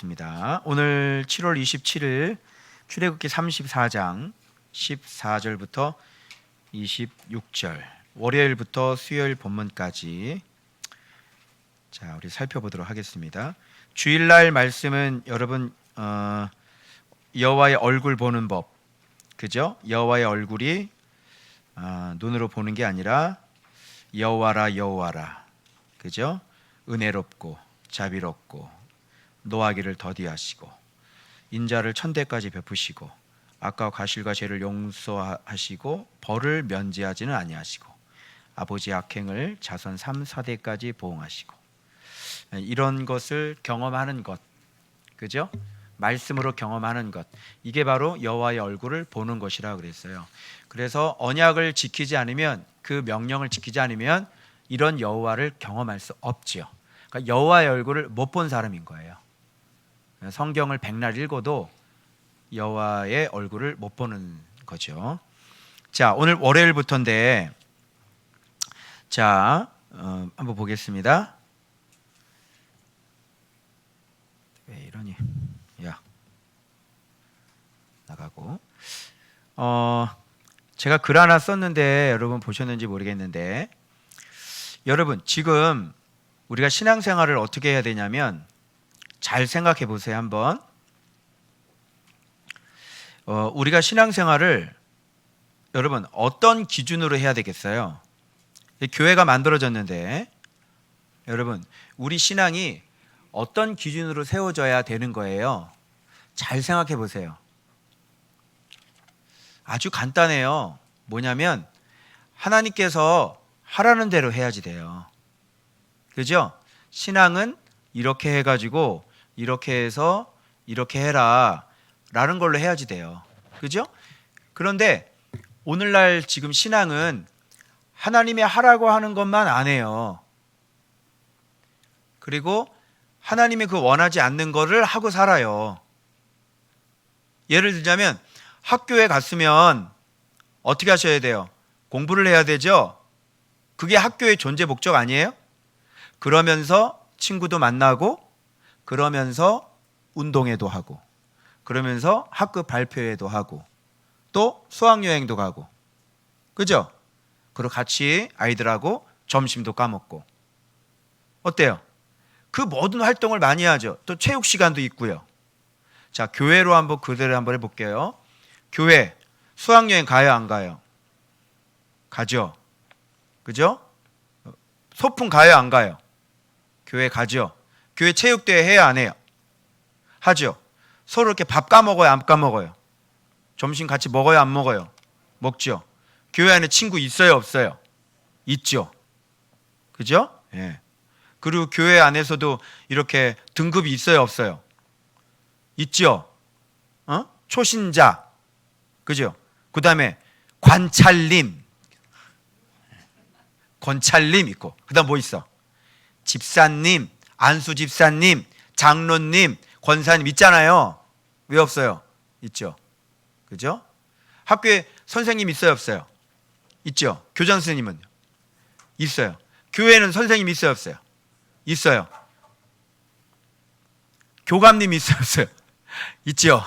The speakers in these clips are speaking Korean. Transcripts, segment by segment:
오늘 7월 27일 출애굽기 34장 14절부터 26절 월요일부터 수요일 본문까지 자 우리 살펴보도록 하겠습니다. 주일날 말씀은 여러분 여호와의 얼굴 보는 법, 그죠? 여호와의 얼굴이 눈으로 보는 게 아니라 여호와라 여호와라, 그죠? 은혜롭고 자비롭고 노하기를 더디하시고 인자를 천대까지 베푸시고 악과 과실과 죄를 용서하시고 벌을 면제하지는 아니하시고 아버지의 악행을 자손 3, 4대까지 보응하시고 이런 것을 경험하는 것, 그죠? 말씀으로 경험하는 것, 이게 바로 여호와의 얼굴을 보는 것이라 그랬어요. 그래서 언약을 지키지 않으면, 그 명령을 지키지 않으면 이런 여호와를 경험할 수 없지요. 그러니까 여호와의 얼굴을 못 본 사람인 거예요. 성경을 백날 읽어도 여호와의 얼굴을 못 보는 거죠. 자, 오늘 월요일부터인데, 자, 한번 보겠습니다. 왜 이러니? 야, 나가고. 제가 글 하나 썼는데 여러분 보셨는지 모르겠는데, 여러분 지금 우리가 신앙생활을 어떻게 해야 되냐면, 잘 생각해 보세요. 한번 우리가 신앙생활을 여러분 어떤 기준으로 해야 되겠어요? 교회가 만들어졌는데 여러분 우리 신앙이 어떤 기준으로 세워져야 되는 거예요? 잘 생각해 보세요. 아주 간단해요. 뭐냐면 하나님께서 하라는 대로 해야지 돼요. 그죠? 신앙은 이렇게 해가지고 이렇게 해서 이렇게 해라 라는 걸로 해야지 돼요. 그죠? 그런데 오늘날 지금 신앙은 하나님이 하라고 하는 것만 안 해요. 그리고 하나님이 그 원하지 않는 거를 하고 살아요. 예를 들자면 학교에 갔으면 어떻게 하셔야 돼요? 공부를 해야 되죠? 그게 학교의 존재 목적 아니에요? 그러면서 친구도 만나고, 그러면서 운동회도 하고, 그러면서 학급 발표회도 하고, 또 수학여행도 가고, 그죠? 그리고 같이 아이들하고 점심도 까먹고. 어때요? 그 모든 활동을 많이 하죠. 또 체육 시간도 있고요. 자, 교회로 한번 그대로 한번 해볼게요. 교회 수학여행 가요, 안 가요? 가죠. 그죠? 소풍 가요, 안 가요? 교회 가죠. 교회 체육대회 해야 안 해요? 하죠. 서로 이렇게 밥 까먹어요, 안 까먹어요? 점심 같이 먹어요, 안 먹어요? 먹죠. 교회 안에 친구 있어요, 없어요? 있죠. 그죠? 예. 그리고 교회 안에서도 이렇게 등급이 있어요, 없어요? 있죠. 초신자, 그죠? 그 다음에 관찰님, 권찰님 있고, 그 다음 뭐 있어? 집사님, 안수 집사님, 장로님, 권사님 있잖아요. 왜 없어요? 있죠. 그죠? 학교에 선생님 있어요, 없어요? 있죠. 교장 선생님은요? 있어요. 교회에는 선생님 있어요, 없어요? 있어요. 교감님 있어요, 없어요? 있죠.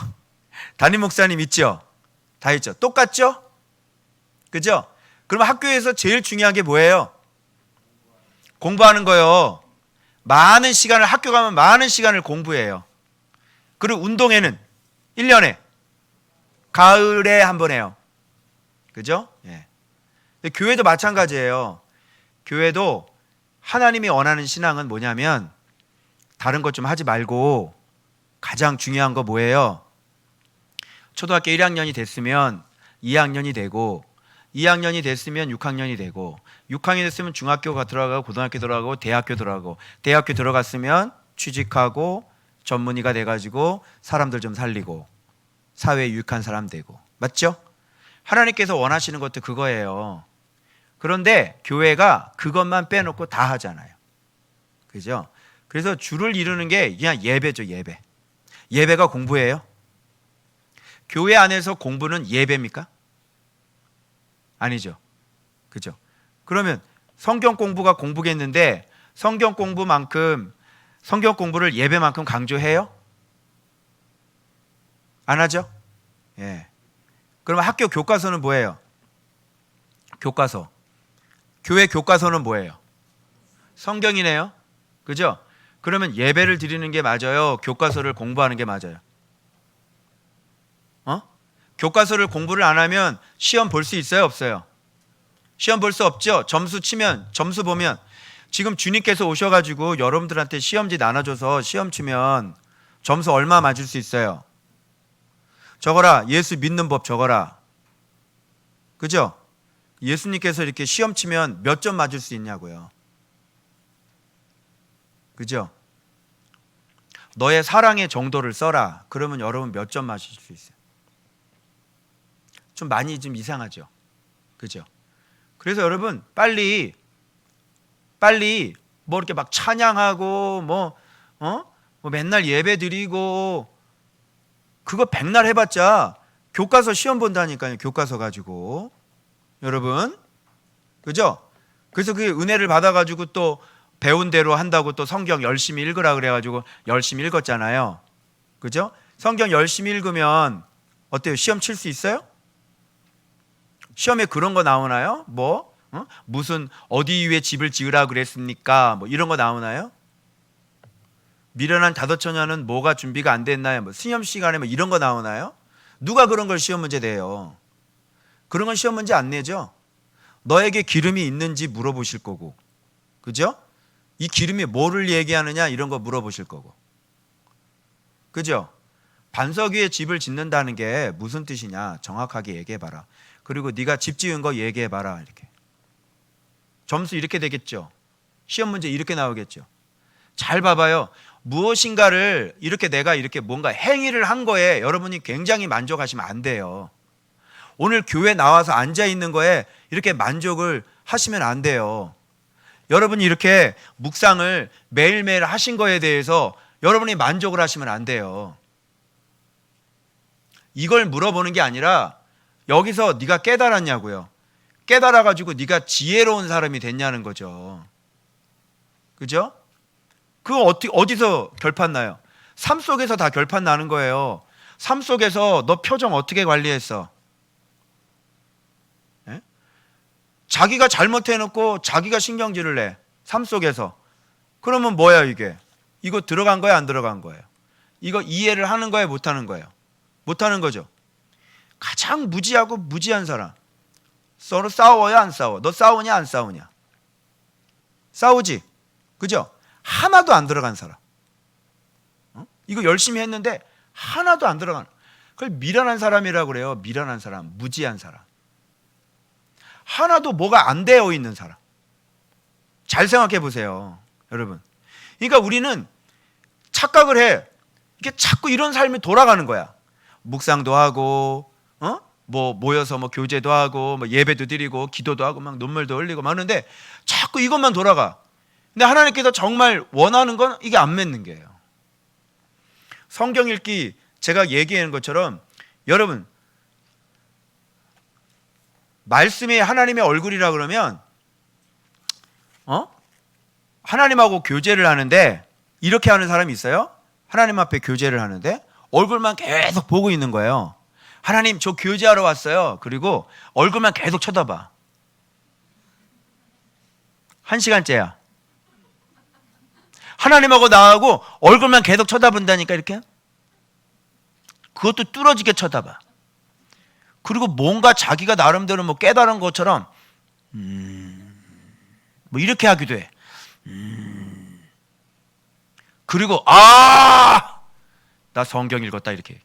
담임 목사님 있죠. 다 있죠. 똑같죠? 그죠? 그럼 학교에서 제일 중요한 게 뭐예요? 공부하는 거요. 많은 시간을, 학교 가면 많은 시간을 공부해요. 그리고 운동회는 1년에 가을에 한 번 해요. 그죠? 예. 근데 교회도 마찬가지예요. 교회도 하나님이 원하는 신앙은 뭐냐면, 다른 것 좀 하지 말고 가장 중요한 거 뭐예요? 초등학교 1학년이 됐으면 2학년이 되고, 2학년이 됐으면 6학년이 되고, 6학년이 됐으면 중학교가 들어가고, 고등학교 들어가고, 대학교 들어가고, 대학교 들어갔으면 취직하고 전문의가 돼가지고 사람들 좀 살리고 사회에 유익한 사람 되고. 맞죠? 하나님께서 원하시는 것도 그거예요. 그런데 교회가 그것만 빼놓고 다 하잖아요. 그죠? 그래서 주를 이루는 게 그냥 예배죠, 예배. 예배가 공부예요? 교회 안에서 공부는 예배입니까? 아니죠. 그죠? 그러면 성경 공부가 공부겠는데 성경 공부를 예배만큼 강조해요? 안 하죠? 예. 그러면 학교 교과서는 뭐예요? 교과서. 교회 교과서는 뭐예요? 성경이네요. 그죠? 그러면 예배를 드리는 게 맞아요? 교과서를 공부하는 게 맞아요? 교과서를 공부를 안 하면 시험 볼 수 있어요? 없어요? 시험 볼 수 없죠? 점수 보면 지금 주님께서 오셔가지고 여러분들한테 시험지 나눠줘서 시험 치면 점수 얼마 맞을 수 있어요? 적어라. 예수 믿는 법 적어라. 그죠? 예수님께서 이렇게 시험 치면 몇 점 맞을 수 있냐고요. 그죠? 너의 사랑의 정도를 써라. 그러면 여러분 몇 점 맞을 수 있어요? 좀 많이 좀 이상하죠. 그죠? 그래서 여러분 빨리 뭐 이렇게 막 찬양하고 뭐 맨날 예배 드리고 그거 백날 해봤자 교과서 시험 본다니까요. 교과서 가지고 여러분 그죠? 그래서 그 은혜를 받아가지고 또 배운 대로 한다고 또 성경 열심히 읽으라 그래가지고 열심히 읽었잖아요. 그죠? 성경 열심히 읽으면 어때요? 시험 칠 수 있어요? 시험에 그런 거 나오나요? 무슨 어디 위에 집을 지으라 그랬습니까? 뭐 이런 거 나오나요? 미련한 다도처녀는 뭐가 준비가 안 됐나요? 뭐 시험 시간에 뭐 이런 거 나오나요? 누가 그런 걸 시험 문제 내요? 그런 건 시험 문제 안 내죠? 너에게 기름이 있는지 물어보실 거고, 그죠? 이 기름이 뭐를 얘기하느냐 이런 거 물어보실 거고, 그죠? 반석 위에 집을 짓는다는 게 무슨 뜻이냐 정확하게 얘기해봐라. 그리고 네가 집 지은 거 얘기해봐라. 이렇게 점수 이렇게 되겠죠. 시험 문제 이렇게 나오겠죠. 잘 봐봐요. 무엇인가를 이렇게 내가 이렇게 뭔가 행위를 한 거에 여러분이 굉장히 만족하시면 안 돼요. 오늘 교회 나와서 앉아 있는 거에 이렇게 만족을 하시면 안 돼요. 여러분이 이렇게 묵상을 매일매일 하신 거에 대해서 여러분이 만족을 하시면 안 돼요. 이걸 물어보는 게 아니라 여기서 네가 깨달았냐고요. 깨달아가지고 네가 지혜로운 사람이 됐냐는 거죠. 그죠? 그거 어디서 결판 나요? 삶 속에서 다 결판 나는 거예요. 삶 속에서 너 표정 어떻게 관리했어? 예? 자기가 잘못해놓고 자기가 신경질을 내. 삶 속에서. 그러면 뭐야 이게? 이거 들어간 거야 안 들어간 거예요? 이거 이해를 하는 거야 못 하는 거예요? 못 하는 거죠. 가장 무지하고 무지한 사람. 서로 싸워야 안 싸워? 너 싸우냐 안 싸우냐? 싸우지. 그죠? 하나도 안 들어간 사람. 이거 열심히 했는데 하나도 안 들어가는. 그걸 미련한 사람이라고 그래요. 미련한 사람, 무지한 사람. 하나도 뭐가 안 되어 있는 사람. 잘 생각해 보세요, 여러분. 그러니까 우리는 착각을 해. 이게 자꾸 이런 삶이 돌아가는 거야. 묵상도 하고, 뭐 모여서 뭐 교제도 하고, 뭐 예배도 드리고, 기도도 하고, 막 눈물도 흘리고, 막 하는데 자꾸 이것만 돌아가. 근데 하나님께서 정말 원하는 건 이게 안 맺는 게예요. 성경 읽기 제가 얘기하는 것처럼 여러분 말씀이 하나님의 얼굴이라 그러면 하나님하고 교제를 하는데 이렇게 하는 사람이 있어요? 하나님 앞에 교제를 하는데 얼굴만 계속 보고 있는 거예요. 하나님 저 교제하러 왔어요. 그리고 얼굴만 계속 쳐다봐. 1시간째야. 하나님하고 나하고 얼굴만 계속 쳐다본다니까 이렇게. 그것도 뚫어지게 쳐다봐. 그리고 뭔가 자기가 나름대로 뭐 깨달은 것처럼 뭐 이렇게 하기도 해. 그리고 나 성경 읽었다 이렇게.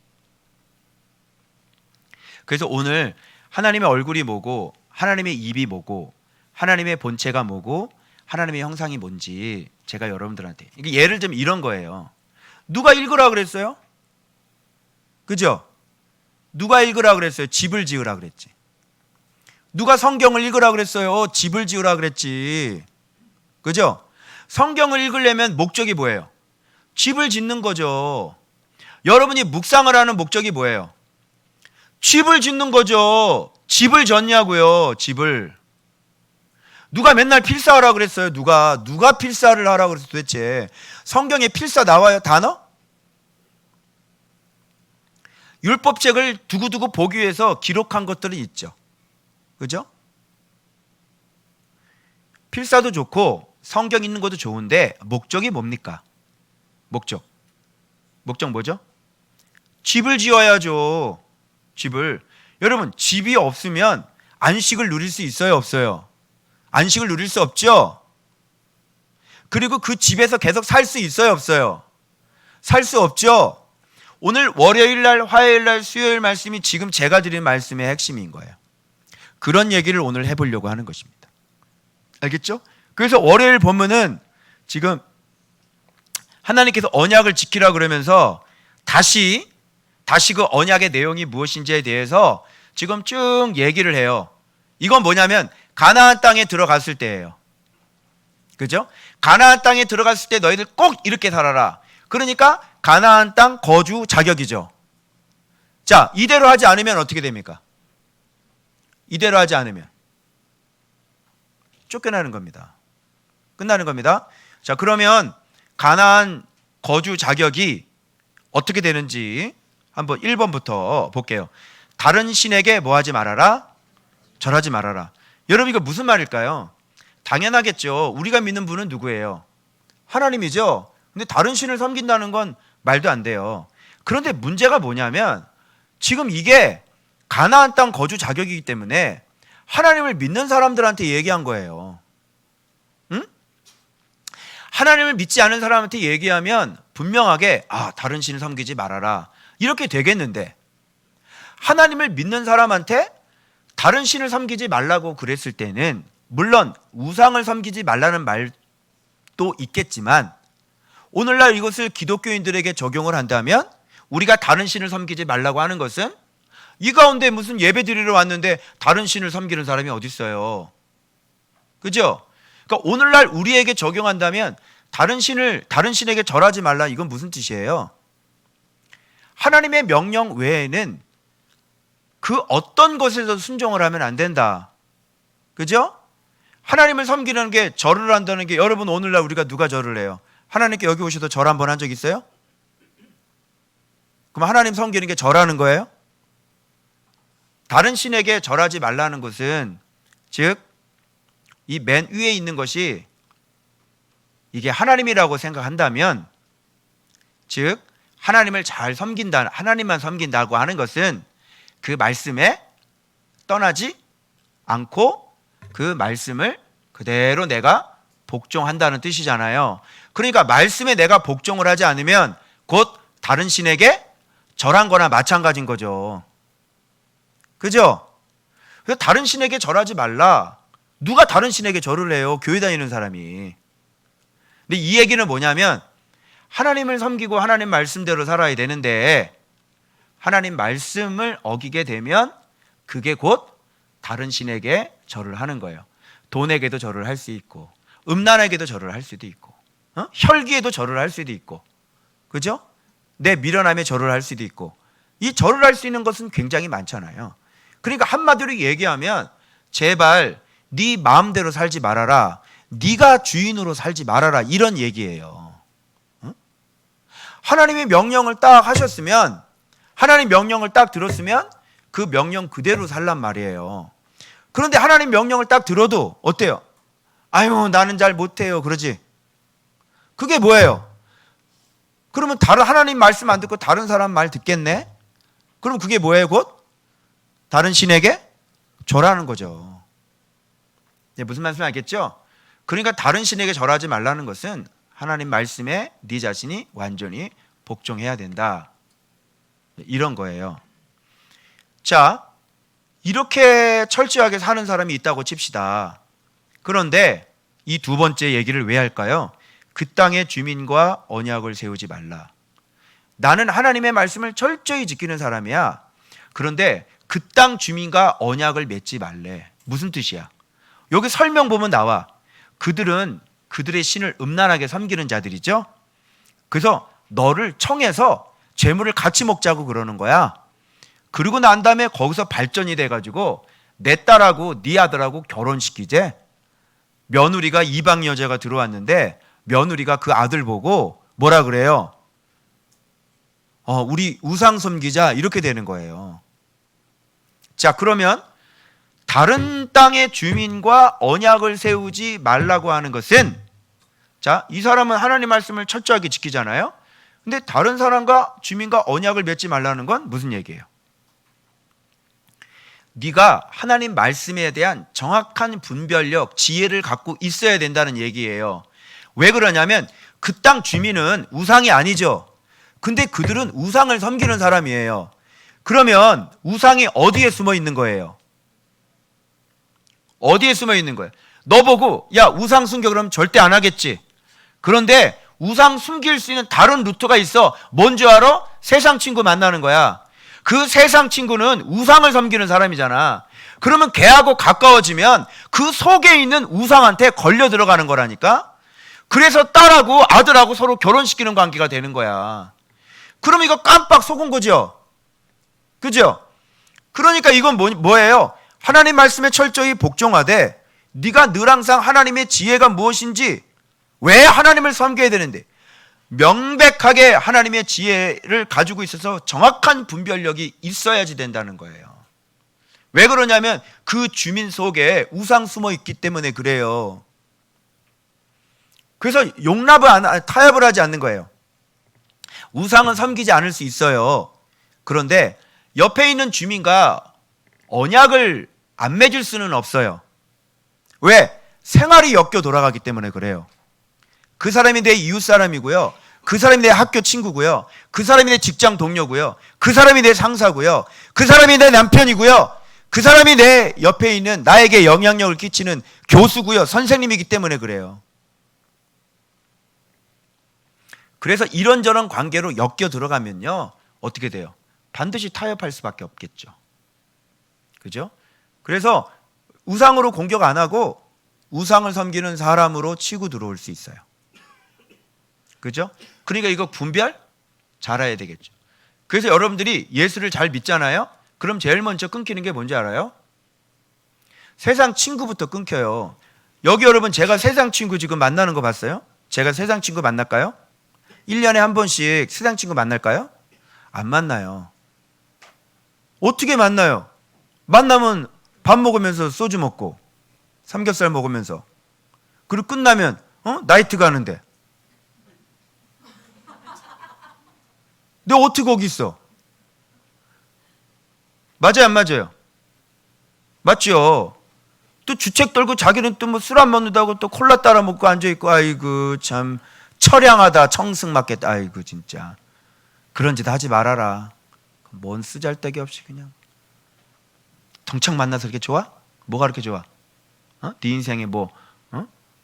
그래서 오늘 하나님의 얼굴이 뭐고 하나님의 입이 뭐고 하나님의 본체가 뭐고 하나님의 형상이 뭔지 제가 여러분들한테 이게 예를 들면 이런 거예요. 누가 읽으라 그랬어요? 그죠? 누가 읽으라 그랬어요? 집을 지으라 그랬지. 누가 성경을 읽으라 그랬어요? 집을 지으라 그랬지. 그죠? 성경을 읽으려면 목적이 뭐예요? 집을 짓는 거죠. 여러분이 묵상을 하는 목적이 뭐예요? 집을 짓는 거죠. 집을 졌냐고요. 집을. 누가 맨날 필사하라 그랬어요? 누가 필사를 하라 그랬어요 도대체? 성경에 필사 나와요? 단어? 율법책을 두고두고 보기 위해서 기록한 것들이 있죠. 그죠? 필사도 좋고 성경 읽는 것도 좋은데 목적이 뭡니까? 목적 뭐죠? 집을 지어야죠. 집을. 여러분, 집이 없으면 안식을 누릴 수 있어요, 없어요? 안식을 누릴 수 없죠? 그리고 그 집에서 계속 살 수 있어요, 없어요? 살 수 없죠? 오늘 월요일 날, 화요일 날, 수요일 말씀이 지금 제가 드린 말씀의 핵심인 거예요. 그런 얘기를 오늘 해보려고 하는 것입니다. 알겠죠? 그래서 월요일 본문은 지금 하나님께서 언약을 지키라 그러면서 다시 그 언약의 내용이 무엇인지에 대해서 지금 쭉 얘기를 해요. 이건 뭐냐면 가나안 땅에 들어갔을 때예요. 그죠? 가나안 땅에 들어갔을 때 너희들 꼭 이렇게 살아라. 그러니까 가나안 땅 거주 자격이죠. 자, 이대로 하지 않으면 어떻게 됩니까? 이대로 하지 않으면 쫓겨나는 겁니다. 끝나는 겁니다. 자, 그러면 가나안 거주 자격이 어떻게 되는지 한번 1번부터 볼게요. 다른 신에게 뭐 하지 말아라? 절하지 말아라. 여러분, 이거 무슨 말일까요? 당연하겠죠. 우리가 믿는 분은 누구예요? 하나님이죠. 근데 다른 신을 섬긴다는 건 말도 안 돼요. 그런데 문제가 뭐냐면 지금 이게 가나안 땅 거주 자격이기 때문에 하나님을 믿는 사람들한테 얘기한 거예요. 응? 하나님을 믿지 않은 사람한테 얘기하면 분명하게 다른 신을 섬기지 말아라 이렇게 되겠는데, 하나님을 믿는 사람한테 다른 신을 섬기지 말라고 그랬을 때는 물론 우상을 섬기지 말라는 말도 있겠지만, 오늘날 이것을 기독교인들에게 적용을 한다면 우리가 다른 신을 섬기지 말라고 하는 것은, 이 가운데 무슨 예배 드리러 왔는데 다른 신을 섬기는 사람이 어디 있어요? 그죠? 그러니까 오늘날 우리에게 적용한다면 다른 신에게 절하지 말라, 이건 무슨 뜻이에요? 하나님의 명령 외에는 그 어떤 것에서 순종을 하면 안 된다. 그죠? 하나님을 섬기는 게, 절을 한다는 게, 여러분 오늘날 우리가 누가 절을 해요? 하나님께 여기 오셔서 절 한번 한 적 있어요? 그럼 하나님 섬기는 게 절하는 거예요? 다른 신에게 절하지 말라는 것은, 즉 이 맨 위에 있는 것이 이게 하나님이라고 생각한다면, 즉 하나님을 잘 섬긴다, 하나님만 섬긴다고 하는 것은 그 말씀에 떠나지 않고 그 말씀을 그대로 내가 복종한다는 뜻이잖아요. 그러니까 말씀에 내가 복종을 하지 않으면 곧 다른 신에게 절한 거나 마찬가지인 거죠. 그죠? 그래서 다른 신에게 절하지 말라. 누가 다른 신에게 절을 해요? 교회 다니는 사람이. 근데 이 얘기는 뭐냐면 하나님을 섬기고 하나님 말씀대로 살아야 되는데, 하나님 말씀을 어기게 되면 그게 곧 다른 신에게 절을 하는 거예요. 돈에게도 절을 할 수 있고, 음란에게도 절을 할 수도 있고, 혈기에도 절을 할 수도 있고, 그죠? 내 미련함에 절을 할 수도 있고, 이 절을 할 수 있는 것은 굉장히 많잖아요. 그러니까 한마디로 얘기하면 제발 네 마음대로 살지 말아라, 네가 주인으로 살지 말아라, 이런 얘기예요. 하나님의 명령을 딱 하셨으면, 하나님 명령을 딱 들었으면 그 명령 그대로 살란 말이에요. 그런데 하나님 명령을 딱 들어도 어때요? 아유, 나는 잘 못해요, 그러지? 그게 뭐예요? 그러면 다른 하나님 말씀 안 듣고 다른 사람 말 듣겠네? 그럼 그게 뭐예요? 곧 다른 신에게 절하는 거죠. 무슨 말씀 알겠죠? 그러니까 다른 신에게 절하지 말라는 것은 하나님 말씀에 네 자신이 완전히 복종해야 된다, 이런 거예요. 자, 이렇게 철저하게 사는 사람이 있다고 칩시다. 그런데 이 두 번째 얘기를 왜 할까요? 그 땅의 주민과 언약을 세우지 말라. 나는 하나님의 말씀을 철저히 지키는 사람이야. 그런데 그 땅 주민과 언약을 맺지 말래. 무슨 뜻이야? 여기 설명 보면 나와. 그들은 그들의 신을 음란하게 섬기는 자들이죠. 그래서 너를 청해서 재물을 같이 먹자고 그러는 거야. 그리고 난 다음에 거기서 발전이 돼가지고 내 딸하고 네 아들하고 결혼시키재. 며느리가 이방 여자가 들어왔는데 며느리가 그 아들 보고 뭐라 그래요? 우리 우상 섬기자 이렇게 되는 거예요. 자, 그러면 다른 땅의 주민과 언약을 세우지 말라고 하는 것은, 자, 이 사람은 하나님 말씀을 철저하게 지키잖아요. 근데 다른 사람과 주민과 언약을 맺지 말라는 건 무슨 얘기예요? 네가 하나님 말씀에 대한 정확한 분별력, 지혜를 갖고 있어야 된다는 얘기예요. 왜 그러냐면 그 땅 주민은 우상이 아니죠. 근데 그들은 우상을 섬기는 사람이에요. 그러면 우상이 어디에 숨어 있는 거예요? 어디에 숨어 있는 거예요? 너 보고 야, 우상 숨겨 그러면 절대 안 하겠지. 그런데 우상 숨길 수 있는 다른 루트가 있어. 뭔지 알아? 세상 친구 만나는 거야. 그 세상 친구는 우상을 섬기는 사람이잖아. 그러면 걔하고 가까워지면 그 속에 있는 우상한테 걸려 들어가는 거라니까. 그래서 딸하고 아들하고 서로 결혼시키는 관계가 되는 거야. 그럼 이거 깜빡 속은 거죠. 그죠? 그러니까 이건 뭐예요? 하나님 말씀에 철저히 복종하되 네가 늘 항상 하나님의 지혜가 무엇인지, 왜 하나님을 섬겨야 되는데 명백하게 하나님의 지혜를 가지고 있어서 정확한 분별력이 있어야지 된다는 거예요. 왜 그러냐면 그 주민 속에 우상 숨어 있기 때문에 그래요. 그래서 타협을 하지 않는 거예요. 우상은 섬기지 않을 수 있어요. 그런데 옆에 있는 주민과 언약을 안 맺을 수는 없어요. 왜? 생활이 엮여 돌아가기 때문에 그래요. 그 사람이 내 이웃 사람이고요. 그 사람이 내 학교 친구고요. 그 사람이 내 직장 동료고요. 그 사람이 내 상사고요. 그 사람이 내 남편이고요. 그 사람이 내 옆에 있는 나에게 영향력을 끼치는 교수고요. 선생님이기 때문에 그래요. 그래서 이런저런 관계로 엮여 들어가면요, 어떻게 돼요? 반드시 타협할 수밖에 없겠죠. 그죠? 그래서 우상으로 공격 안 하고 우상을 섬기는 사람으로 치고 들어올 수 있어요. 그죠? 그러니까 이거 분별 잘해야 되겠죠. 그래서 여러분들이 예수를 잘 믿잖아요? 그럼 제일 먼저 끊기는 게 뭔지 알아요? 세상 친구부터 끊겨요. 여기 여러분, 제가 세상 친구 지금 만나는 거 봤어요? 제가 세상 친구 만날까요? 1년에 한 번씩 세상 친구 만날까요? 안 만나요. 어떻게 만나요? 만나면 밥 먹으면서 소주 먹고 삼겹살 먹으면서, 그리고 끝나면 나이트 가는데. 내가 어떻게 거기 있어? 맞아요, 안 맞아요? 맞죠? 또 주책 떨고 자기는 또 뭐 술 안 먹는다고 또 콜라 따라 먹고 앉아있고, 아이고 참 처량하다, 청승 맞겠다. 아이고 진짜 그런 짓 하지 말아라. 뭔 쓰잘데기 없이 그냥 덩창 만나서 그렇게 좋아? 뭐가 그렇게 좋아? 네 인생에 뭐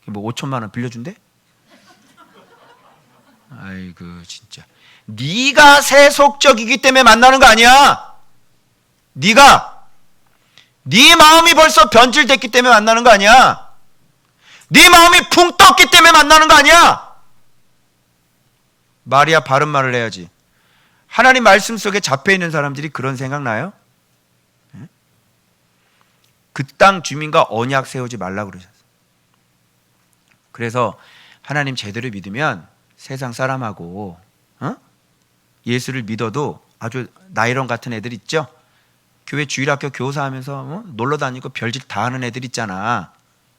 5천만 원 빌려준대? 아이고 진짜. 네가 세속적이기 때문에 만나는 거 아니야. 네 마음이 벌써 변질됐기 때문에 만나는 거 아니야. 네 마음이 붕 떴기 때문에 만나는 거 아니야. 말이야 바른 말을 해야지. 하나님 말씀 속에 잡혀있는 사람들이 그런 생각 나요? 그 땅 주민과 언약 세우지 말라고 그러셨어요. 그래서 하나님 제대로 믿으면 세상 사람하고 예수를 믿어도 아주 나이론 같은 애들 있죠? 교회 주일학교 교사하면서 놀러 다니고 별짓 다 하는 애들 있잖아.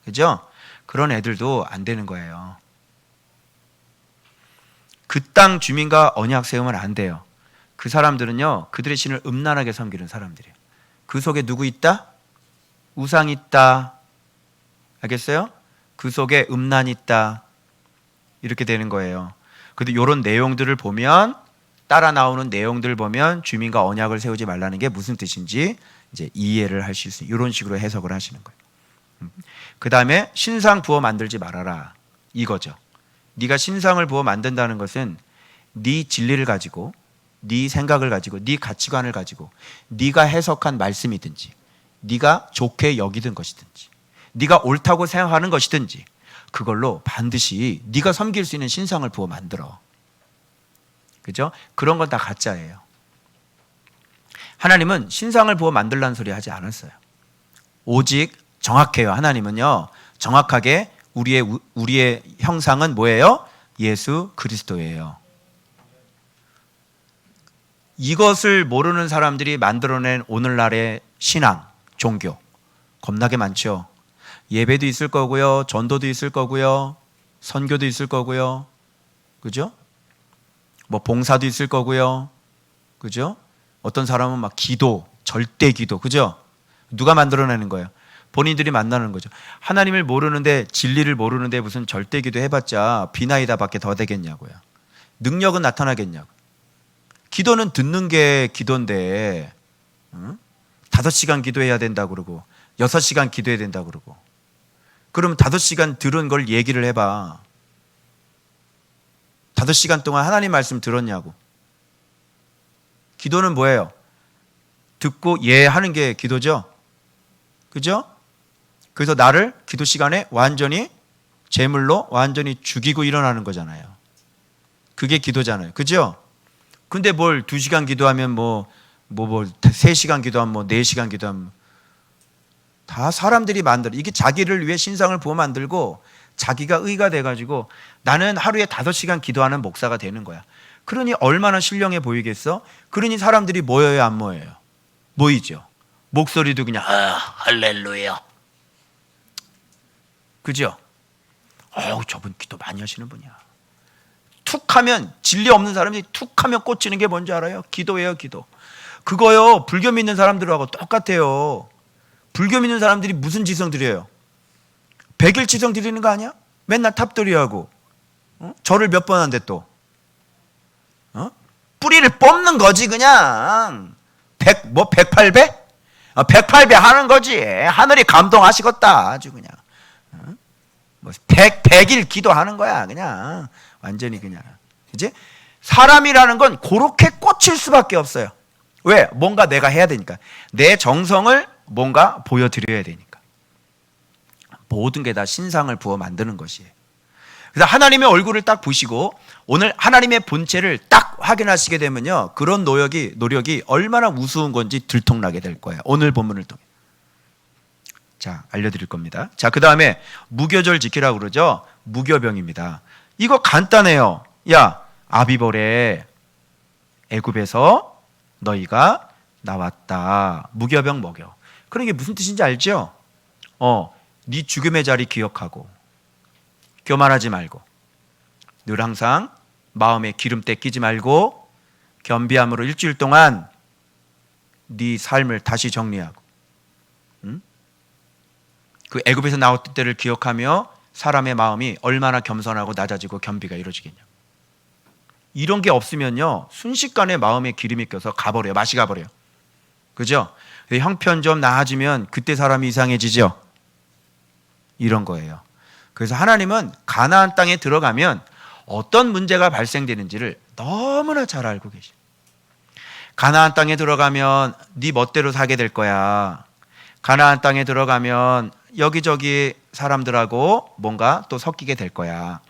그죠? 그런 애들도 안 되는 거예요. 그 땅 주민과 언약 세우면 안 돼요. 그 사람들은요, 그들의 신을 음란하게 섬기는 사람들이에요. 그 속에 누구 있다? 우상 있다. 알겠어요? 그 속에 음란이 있다. 이렇게 되는 거예요. 근데 이런 내용들을 보면, 따라 나오는 내용들을 보면 주민과 언약을 세우지 말라는 게 무슨 뜻인지 이제 이해를 하실 수 있는, 이런 식으로 해석을 하시는 거예요. 그 다음에 신상 부어 만들지 말아라, 이거죠. 네가 신상을 부어 만든다는 것은 네 진리를 가지고, 네 생각을 가지고, 네 가치관을 가지고 네가 해석한 말씀이든지, 네가 좋게 여기든 것이든지, 네가 옳다고 생각하는 것이든지, 그걸로 반드시 네가 섬길 수 있는 신상을 부어 만들어. 그죠? 그런 건 다 가짜예요. 하나님은 신상을 부어 만들라는 소리 하지 않았어요. 오직 정확해요. 하나님은요, 정확하게 우리의 형상은 뭐예요? 예수 그리스도예요. 이것을 모르는 사람들이 만들어낸 오늘날의 신앙, 종교 겁나게 많죠. 예배도 있을 거고요, 전도도 있을 거고요, 선교도 있을 거고요, 그죠? 뭐 봉사도 있을 거고요, 그죠? 어떤 사람은 막 기도, 절대 기도, 그죠? 누가 만들어내는 거예요? 본인들이 만나는 거죠. 하나님을 모르는데, 진리를 모르는데 무슨 절대 기도 해봤자 비나이다밖에 더 되겠냐고요. 능력은 나타나겠냐고. 기도는 듣는 게 기도인데, 5시간 기도해야 된다고 그러고 6시간 기도해야 된다고 그러고, 그러면 5시간 들은 걸 얘기를 해봐. 5시간 동안 하나님 말씀 들었냐고. 기도는 뭐예요? 듣고 하는 게 기도죠. 그죠? 그래서 나를 기도 시간에 완전히 제물로 완전히 죽이고 일어나는 거잖아요. 그게 기도잖아요. 그죠? 근데 뭘 2시간 기도하면 3시간 기도하면 4시간 기도하면 다 사람들이 만들어. 이게 자기를 위해 신상을 부어 만들고 자기가 의가 돼가지고 나는 하루에 5시간 기도하는 목사가 되는 거야. 그러니 얼마나 신령해 보이겠어? 그러니 사람들이 모여요, 안 모여요? 모이죠. 목소리도 그냥 할렐루야, 그죠? 저분 기도 많이 하시는 분이야. 툭 하면, 진리 없는 사람이 툭 하면 꽂히는 게 뭔지 알아요? 기도예요, 기도. 그거요, 불교 믿는 사람들하고 똑같아요. 불교 믿는 사람들이 무슨 지성 드려요? 100일 지성 드리는 거 아니야? 맨날 탑돌이하고 절을 몇 번 한대 또. 뿌리를 뽑는 거지 그냥. 108배? 108배 하는 거지. 하늘이 감동하시겠다 아주 그냥. 100일 기도하는 거야 그냥. 완전히 그냥. 이제 사람이라는 건 그렇게 꽂힐 수밖에 없어요. 왜? 뭔가 내가 해야 되니까. 내 정성을 뭔가 보여드려야 되니까. 모든 게 다 신상을 부어 만드는 것이에요. 그래서 하나님의 얼굴을 딱 보시고 오늘 하나님의 본체를 딱 확인하시게 되면요, 그런 노력이 얼마나 우스운 건지 들통나게 될 거예요. 오늘 본문을 통해. 자, 알려드릴 겁니다. 자, 그 다음에 무교절 지키라고 그러죠. 무교병입니다. 이거 간단해요. 야, 아비벌에 애굽에서 너희가 나왔다. 무교병 먹여. 그런 게 무슨 뜻인지 알죠? 네 죽음의 자리 기억하고 교만하지 말고 늘 항상 마음에 기름때 끼지 말고 겸비함으로 일주일 동안 네 삶을 다시 정리하고, 그 애굽에서 나왔던 때를 기억하며 사람의 마음이 얼마나 겸손하고 낮아지고 겸비가 이루어지겠냐. 이런 게 없으면요, 순식간에 마음에 기름이 껴서 가버려요. 맛이 가버려요. 그죠? 형편 좀 나아지면 그때 사람이 이상해지죠. 이런 거예요. 그래서 하나님은 가나안 땅에 들어가면 어떤 문제가 발생되는지를 너무나 잘 알고 계셔요. 가나안 땅에 들어가면 네 멋대로 사게 될 거야. 가나안 땅에 들어가면 여기저기 사람들하고 뭔가 또 섞이게 될 거야.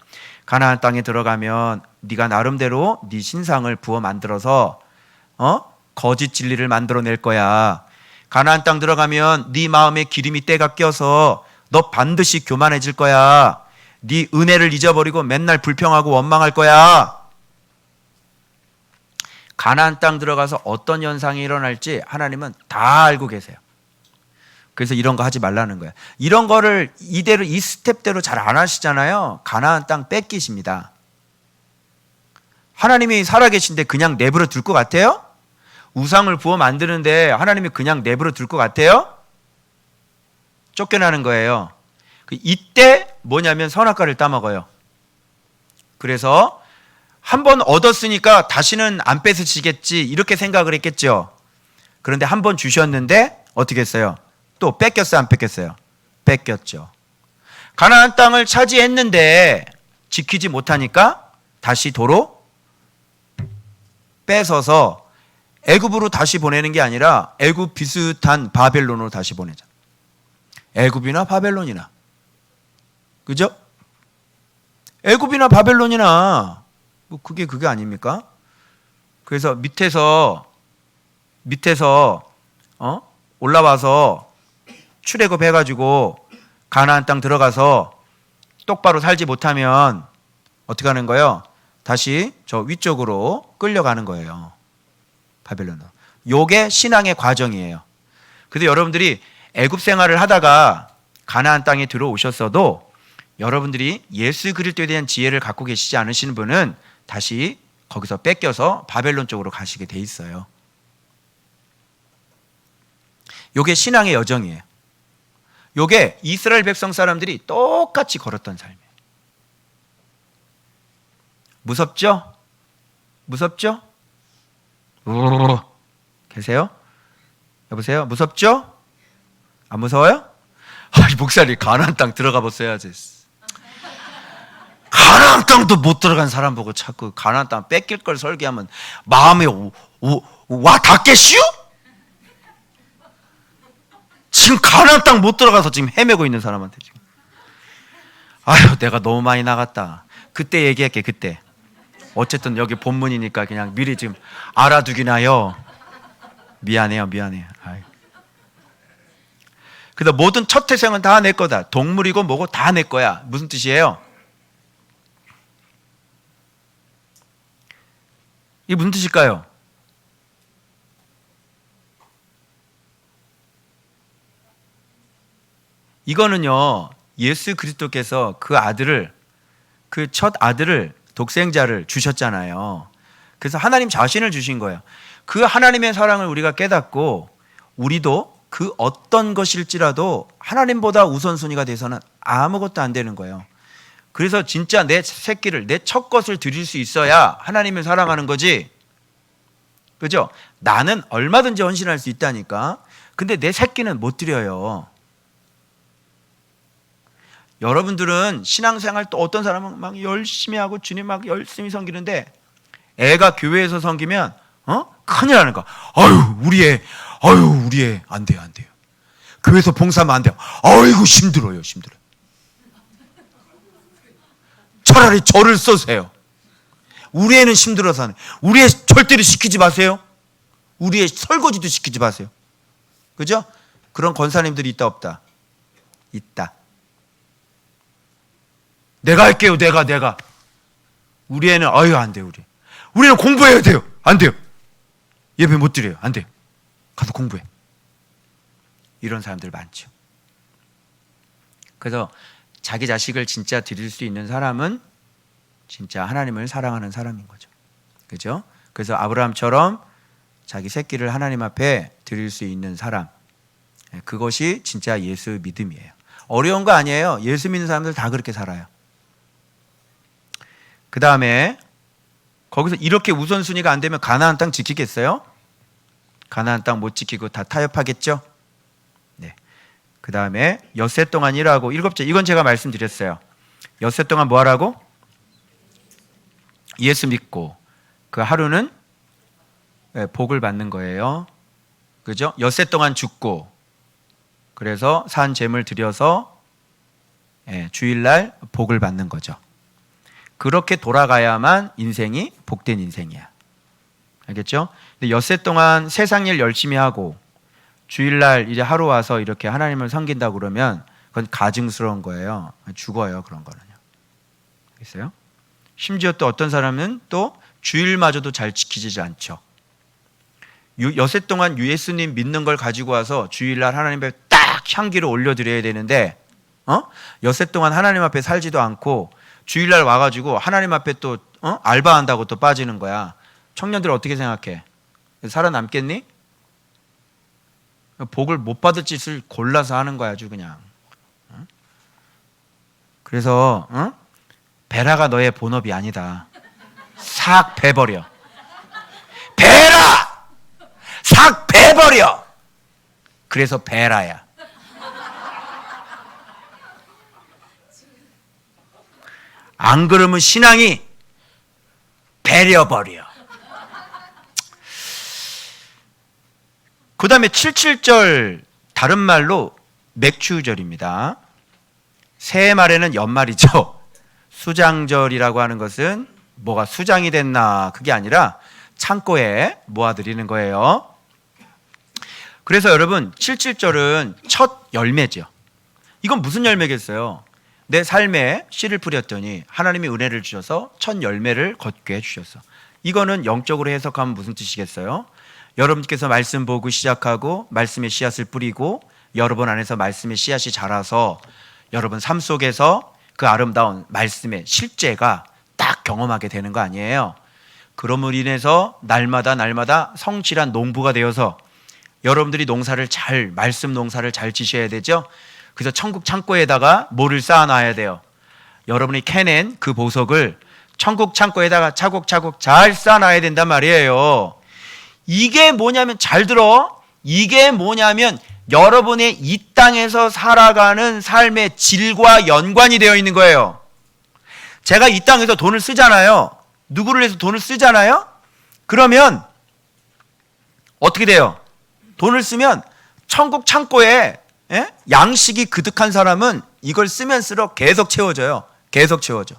가나안 땅에 들어가면 네가 나름대로 네 신상을 부어 만들어서 거짓 진리를 만들어낼 거야. 가나안 땅 들어가면 네 마음에 기름이 때가 껴서 너 반드시 교만해질 거야. 네 은혜를 잊어버리고 맨날 불평하고 원망할 거야. 가나안 땅 들어가서 어떤 현상이 일어날지 하나님은 다 알고 계세요. 그래서 이런 거 하지 말라는 거야. 이런 거를 이대로 이 스텝대로 잘 안 하시잖아요. 가나안 땅 뺏기십니다. 하나님이 살아계신데 그냥 내버려 둘 것 같아요? 우상을 부어 만드는데 하나님이 그냥 내버려 둘 것 같아요? 쫓겨나는 거예요. 이때 뭐냐면 선악과를 따먹어요. 그래서 한번 얻었으니까 다시는 안 뺏으시겠지 이렇게 생각을 했겠죠. 그런데 한번 주셨는데 어떻게 했어요? 또 뺏겼어요, 안 뺏겼어요? 뺏겼죠. 가나안 땅을 차지했는데 지키지 못하니까 다시 도로 뺏어서 애굽으로 다시 보내는 게 아니라 애굽 비슷한 바벨론으로 다시 보내자. 애굽이나 바벨론이나, 그죠? 애굽이나 바벨론이나 그게 아닙니까? 그래서 밑에서 올라와서 출애굽 해가지고 가나안 땅 들어가서 똑바로 살지 못하면 어떻게 하는 거예요? 다시 저 위쪽으로 끌려가는 거예요. 바벨론으로. 요게 신앙의 과정이에요. 그래서 여러분들이 애굽 생활을 하다가 가나안 땅에 들어오셨어도 여러분들이 예수 그리스도에 대한 지혜를 갖고 계시지 않으시는 분은 다시 거기서 뺏겨서 바벨론 쪽으로 가시게 돼 있어요. 요게 신앙의 여정이에요. 요게 이스라엘 백성 사람들이 똑같이 걸었던 삶이에요. 무섭죠? 무섭죠? 계세요? 여보세요? 무섭죠? 안 무서워요? 목사님 가나안 땅 들어가 봤어야지. 가나안 땅도 못 들어간 사람 보고 자꾸 가나안 땅 뺏길 걸 설계하면 마음에 와 닿겠슈? 지금 가나안 땅 못 들어가서 지금 헤매고 있는 사람한테 지금 아유 내가 너무 많이 나갔다. 그때 얘기할게. 그때 어쨌든 여기 본문이니까 그냥 미리 지금 알아두기나요. 미안해요. 아유. 그래서 모든 첫 태생은 다 내 거다. 동물이고 뭐고 다 내 거야. 무슨 뜻이에요? 이게 무슨 뜻일까요? 이거는요, 예수 그리스도께서 그 첫 아들을 독생자를 주셨잖아요. 그래서 하나님 자신을 주신 거예요. 그 하나님의 사랑을 우리가 깨닫고 우리도 그 어떤 것일지라도 하나님보다 우선순위가 돼서는 아무것도 안 되는 거예요. 그래서 진짜 내 새끼를, 내 첫 것을 드릴 수 있어야 하나님을 사랑하는 거지. 그죠? 나는 얼마든지 헌신할 수 있다니까. 근데 내 새끼는 못 드려요. 여러분들은 신앙생활 또 어떤 사람은 막 열심히 하고 주님 막 열심히 섬기는데 애가 교회에서 섬기면 큰일 나는 거야. 우리 애 안 돼요. 교회에서 봉사하면 안 돼요. 아이고 힘들어요. 차라리 저를 써세요. 우리 애는 힘들어서 하네. 우리 애 절대로 시키지 마세요. 우리 애 설거지도 시키지 마세요. 그죠? 그런 권사님들이 있다 없다? 있다. 내가 할게요. 내가. 우리 애는 안 돼요. 우리는 공부해야 돼요. 안 돼요. 예배 못 드려요. 안 돼요. 가서 공부해. 이런 사람들 많죠. 그래서 자기 자식을 진짜 드릴 수 있는 사람은 진짜 하나님을 사랑하는 사람인 거죠. 그죠? 그래서 아브라함처럼 자기 새끼를 하나님 앞에 드릴 수 있는 사람, 그것이 진짜 예수 믿음이에요. 어려운 거 아니에요. 예수 믿는 사람들 다 그렇게 살아요. 그 다음에 거기서 이렇게 우선순위가 안 되면 가나안 땅 지키겠어요? 가나안 땅 못 지키고 다 타협하겠죠? 네. 그 다음에 엿새 동안 일하고, 일곱째, 이건 제가 말씀드렸어요. 엿새 동안 뭐 하라고? 예수 믿고 그 하루는 복을 받는 거예요. 그죠? 엿새 동안 죽고, 그래서 산 제물 드려서 주일날 복을 받는 거죠. 그렇게 돌아가야만 인생이 복된 인생이야. 알겠죠? 근데 엿새 동안 세상 일 열심히 하고 주일날 이제 하루 와서 이렇게 하나님을 섬긴다고 그러면 그건 가증스러운 거예요. 죽어요, 그런 거는요. 알겠어요? 심지어 또 어떤 사람은 또 주일마저도 잘 지키지 않죠. 엿새 동안 예수님 믿는 걸 가지고 와서 주일날 하나님 앞에 딱 향기를 올려드려야 되는데 엿새 동안 하나님 앞에 살지도 않고 주일날 와가지고 하나님 앞에 또 알바한다고 또 빠지는 거야. 청년들 어떻게 생각해? 살아남겠니? 복을 못 받을 짓을 골라서 하는 거야, 아주 그냥. 그래서 베라가 너의 본업이 아니다. 싹 베버려. 베라! 싹 베버려! 그래서 베라야. 안 그러면 신앙이 배려버려. 그 다음에 77절 다른 말로 맥추절입니다. 새해 말에는 연말이죠. 수장절이라고 하는 것은 뭐가 수장이 됐나 그게 아니라 창고에 모아드리는 거예요. 그래서 여러분 77절은 첫 열매죠. 이건 무슨 열매겠어요? 내 삶에 씨를 뿌렸더니 하나님이 은혜를 주셔서 첫 열매를 걷게 해주셨어. 이거는 영적으로 해석하면 무슨 뜻이겠어요? 여러분께서 말씀 보고 시작하고 말씀의 씨앗을 뿌리고 여러분 안에서 말씀의 씨앗이 자라서 여러분 삶 속에서 그 아름다운 말씀의 실제가 딱 경험하게 되는 거 아니에요. 그럼으로 인해서 날마다 성실한 농부가 되어서 여러분들이 말씀 농사를 잘 지셔야 되죠. 그래서 천국 창고에다가 뭐를 쌓아놔야 돼요? 여러분이 캐낸 그 보석을 천국 창고에다가 차곡차곡 잘 쌓아놔야 된단 말이에요. 이게 뭐냐면, 잘 들어. 이게 뭐냐면 여러분의 이 땅에서 살아가는 삶의 질과 연관이 되어 있는 거예요. 제가 이 땅에서 돈을 쓰잖아요. 누구를 위해서 돈을 쓰잖아요. 그러면 어떻게 돼요? 돈을 쓰면 천국 창고에 양식이 그득한 사람은 이걸 쓰면 쓸수록 계속 채워져요. 계속 채워져.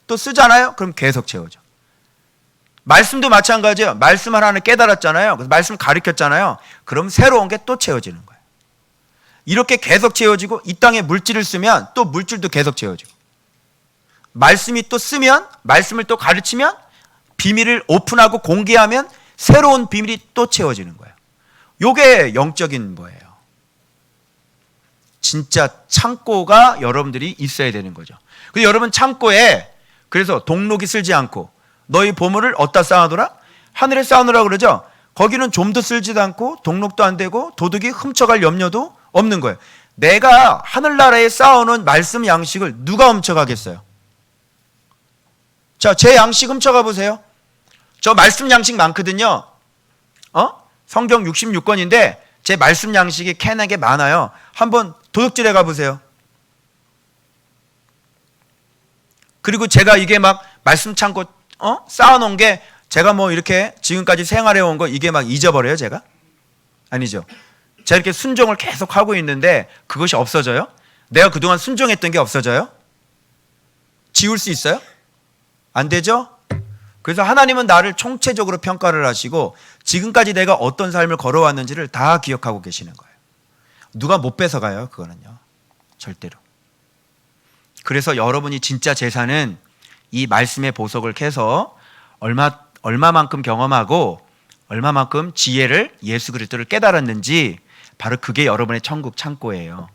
또 쓰잖아요. 그럼 계속 채워져. 말씀도 마찬가지예요. 말씀 하나는 깨달았잖아요. 그래서 말씀 가르쳤잖아요. 그럼 새로운 게 또 채워지는 거예요. 이렇게 계속 채워지고, 이 땅에 물질을 쓰면 또 물질도 계속 채워지고, 말씀이 또 쓰면, 말씀을 또 가르치면, 비밀을 오픈하고 공개하면 새로운 비밀이 또 채워지는 거예요. 요게 영적인 거예요. 진짜 창고가 여러분들이 있어야 되는 거죠. 근데 여러분 창고에 그래서 동록이 쓸지 않고 너희 보물을 어디다 쌓아두라? 하늘에 쌓아놓으라 그러죠. 거기는 좀도 쓸지도 않고 동록도 안 되고 도둑이 훔쳐갈 염려도 없는 거예요. 내가 하늘나라에 쌓아놓은 말씀 양식을 누가 훔쳐가겠어요? 자, 제 양식 훔쳐가 보세요. 저 말씀 양식 많거든요. 성경 66권인데 제 말씀 양식이 캐나게 많아요. 한번 도둑질해 가보세요. 그리고 제가 이게 막 말씀 창고 쌓아놓은 게 제가 뭐 이렇게 지금까지 생활해온 거 이게 막 잊어버려요, 제가? 아니죠. 제가 이렇게 순종을 계속 하고 있는데 그것이 없어져요? 내가 그동안 순종했던 게 없어져요? 지울 수 있어요? 안 되죠? 그래서 하나님은 나를 총체적으로 평가를 하시고 지금까지 내가 어떤 삶을 걸어왔는지를 다 기억하고 계시는 거예요. 누가 못 뺏어가요, 그거는요. 절대로. 그래서 여러분이 진짜 재산은 이 말씀의 보석을 캐서 얼마만큼 경험하고 얼마만큼 지혜를, 예수 그리스도를 깨달았는지, 바로 그게 여러분의 천국 창고예요.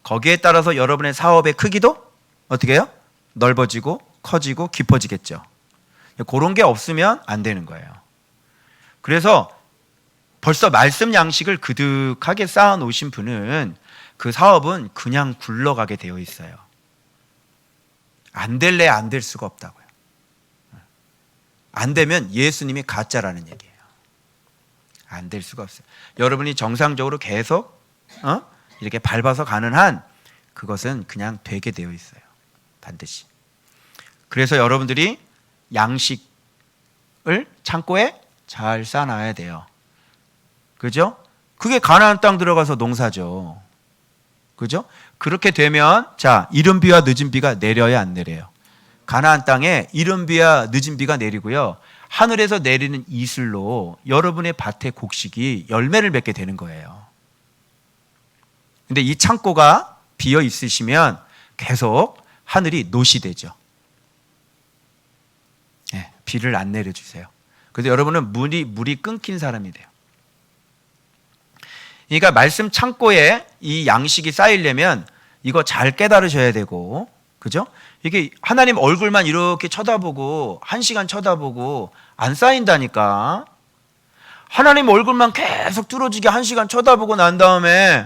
거기에 따라서 여러분의 사업의 크기도 어떻게 해요? 넓어지고 커지고 깊어지겠죠. 그런 게 없으면 안 되는 거예요. 그래서 벌써 말씀 양식을 그득하게 쌓아 놓으신 분은 그 사업은 그냥 굴러가게 되어 있어요. 안 될래 안 될 수가 없다고요. 안 되면 예수님이 가짜라는 얘기예요. 안 될 수가 없어요. 여러분이 정상적으로 계속 이렇게 밟아서 가는 한 그것은 그냥 되게 되어 있어요. 반드시. 그래서 여러분들이 양식을 창고에 잘 쌓아놔야 돼요. 그죠? 그게 가나안 땅 들어가서 농사죠. 그죠? 그렇게 되면 자, 이른 비와 늦은 비가 내려야 안 내려요? 가나안 땅에 이른 비와 늦은 비가 내리고요, 하늘에서 내리는 이슬로 여러분의 밭의 곡식이 열매를 맺게 되는 거예요. 근데 이 창고가 비어 있으시면 계속 하늘이 노시되죠. 네, 비를 안 내려주세요. 그래서 여러분은 물이 끊긴 사람이 돼요. 그러니까 말씀 창고에 이 양식이 쌓이려면 이거 잘 깨달으셔야 되고, 그죠? 이게 하나님 얼굴만 이렇게 쳐다보고 1시간 쳐다보고 안 쌓인다니까. 하나님 얼굴만 계속 뚫어지게 1시간 쳐다보고 난 다음에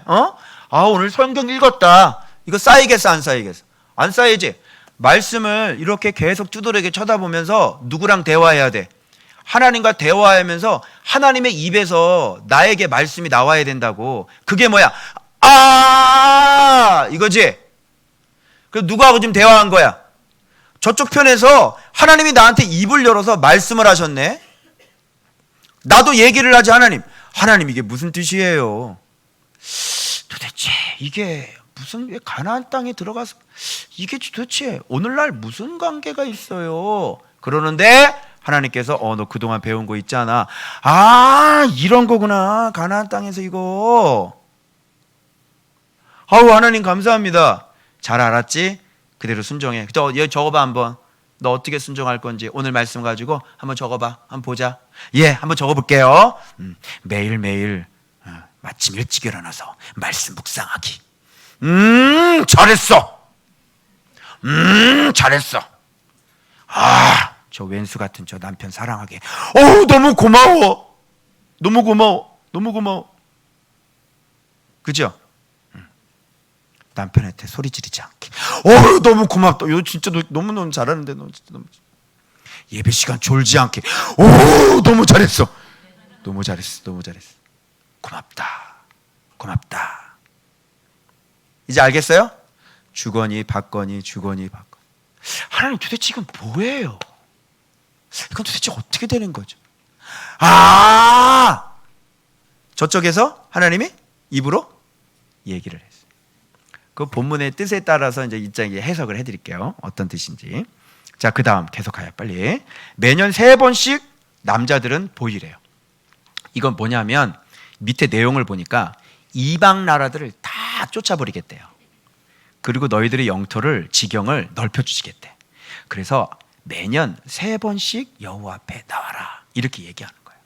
오늘 성경 읽었다, 이거 쌓이겠어 안 쌓이겠어? 안 쌓이지. 말씀을 이렇게 계속 두드러지게 쳐다보면서 누구랑 대화해야 돼? 하나님과 대화하면서 하나님의 입에서 나에게 말씀이 나와야 된다고. 그게 뭐야? 이거지. 그래서 누구하고 지금 대화한 거야? 저쪽 편에서 하나님이 나한테 입을 열어서 말씀을 하셨네. 나도 얘기를 하지. 하나님 이게 무슨 뜻이에요? 도대체 이게 무슨, 왜 가나안 땅에 들어가서 이게 도대체 오늘날 무슨 관계가 있어요? 그러는데 하나님께서 너 그동안 배운 거 있잖아. 이런 거구나. 가나안 땅에서 이거. 하나님 감사합니다. 잘 알았지? 그대로 순종해. 얘 적어봐 한번. 너 어떻게 순종할 건지 오늘 말씀 가지고 한번 적어봐. 한번 보자. 예, 한번 적어볼게요. 매일매일 아침 일찍 일어나서 말씀 묵상하기. 잘했어. 잘했어. 저 왼수 같은 저 남편 사랑하게. 너무 고마워. 너무 고마워. 너무 고마워. 그죠? 남편한테 소리 지르지 않게. 너무 고맙다. 요 진짜 너무 잘하는데 너 진짜 너무. 예배 시간 졸지 않게. 너무 잘했어. 너무 잘했어. 너무 잘했어. 고맙다. 고맙다. 이제 알겠어요? 주거니 받거니 주거니 받거니. 하나님 도대체 이건 뭐예요? 이건 도대체 어떻게 되는 거죠? 저쪽에서 하나님이 입으로 얘기를 했어요. 그 본문의 뜻에 따라서 이제 이장에 해석을 해드릴게요. 어떤 뜻인지. 자, 그 다음 계속해요. 빨리. 매년 3번씩 남자들은 보이래요. 이건 뭐냐면 밑에 내용을 보니까 이방 나라들을 다 쫓아버리겠대요. 그리고 너희들의 영토를 지경을 넓혀주시겠대. 그래서 매년 3번씩 여호와 앞에 나와라 이렇게 얘기하는 거예요.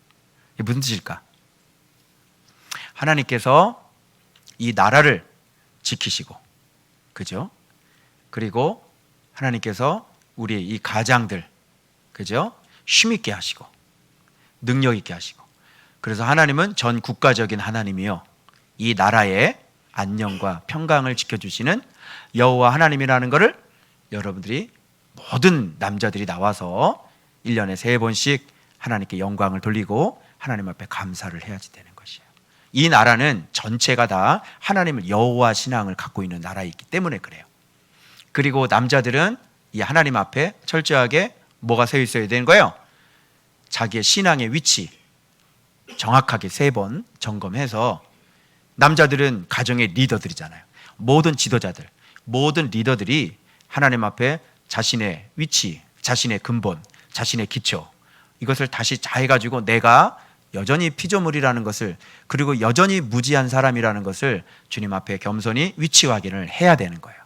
이게 무슨 뜻일까? 하나님께서 이 나라를 지키시고, 그죠? 그리고 하나님께서 우리 이 가장들, 그죠? 쉼있게 하시고 능력 있게 하시고, 그래서 하나님은 전 국가적인 하나님이요, 이 나라의 안녕과 평강을 지켜주시는 여호와 하나님이라는 것을 여러분들이 모든 남자들이 나와서 1년에 3번씩 하나님께 영광을 돌리고 하나님 앞에 감사를 해야지 되는 것이에요. 이 나라는 전체가 다 하나님을 여호와 신앙을 갖고 있는 나라이기 때문에 그래요. 그리고 남자들은 이 하나님 앞에 철저하게 뭐가 서 있어야 되는 거예요? 자기의 신앙의 위치 정확하게 3번 점검해서, 남자들은 가정의 리더들이잖아요. 모든 지도자들, 모든 리더들이 하나님 앞에 자신의 위치, 자신의 근본, 자신의 기초, 이것을 다시 잘 해가지고 내가 여전히 피조물이라는 것을, 그리고 여전히 무지한 사람이라는 것을 주님 앞에 겸손히 위치 확인을 해야 되는 거예요.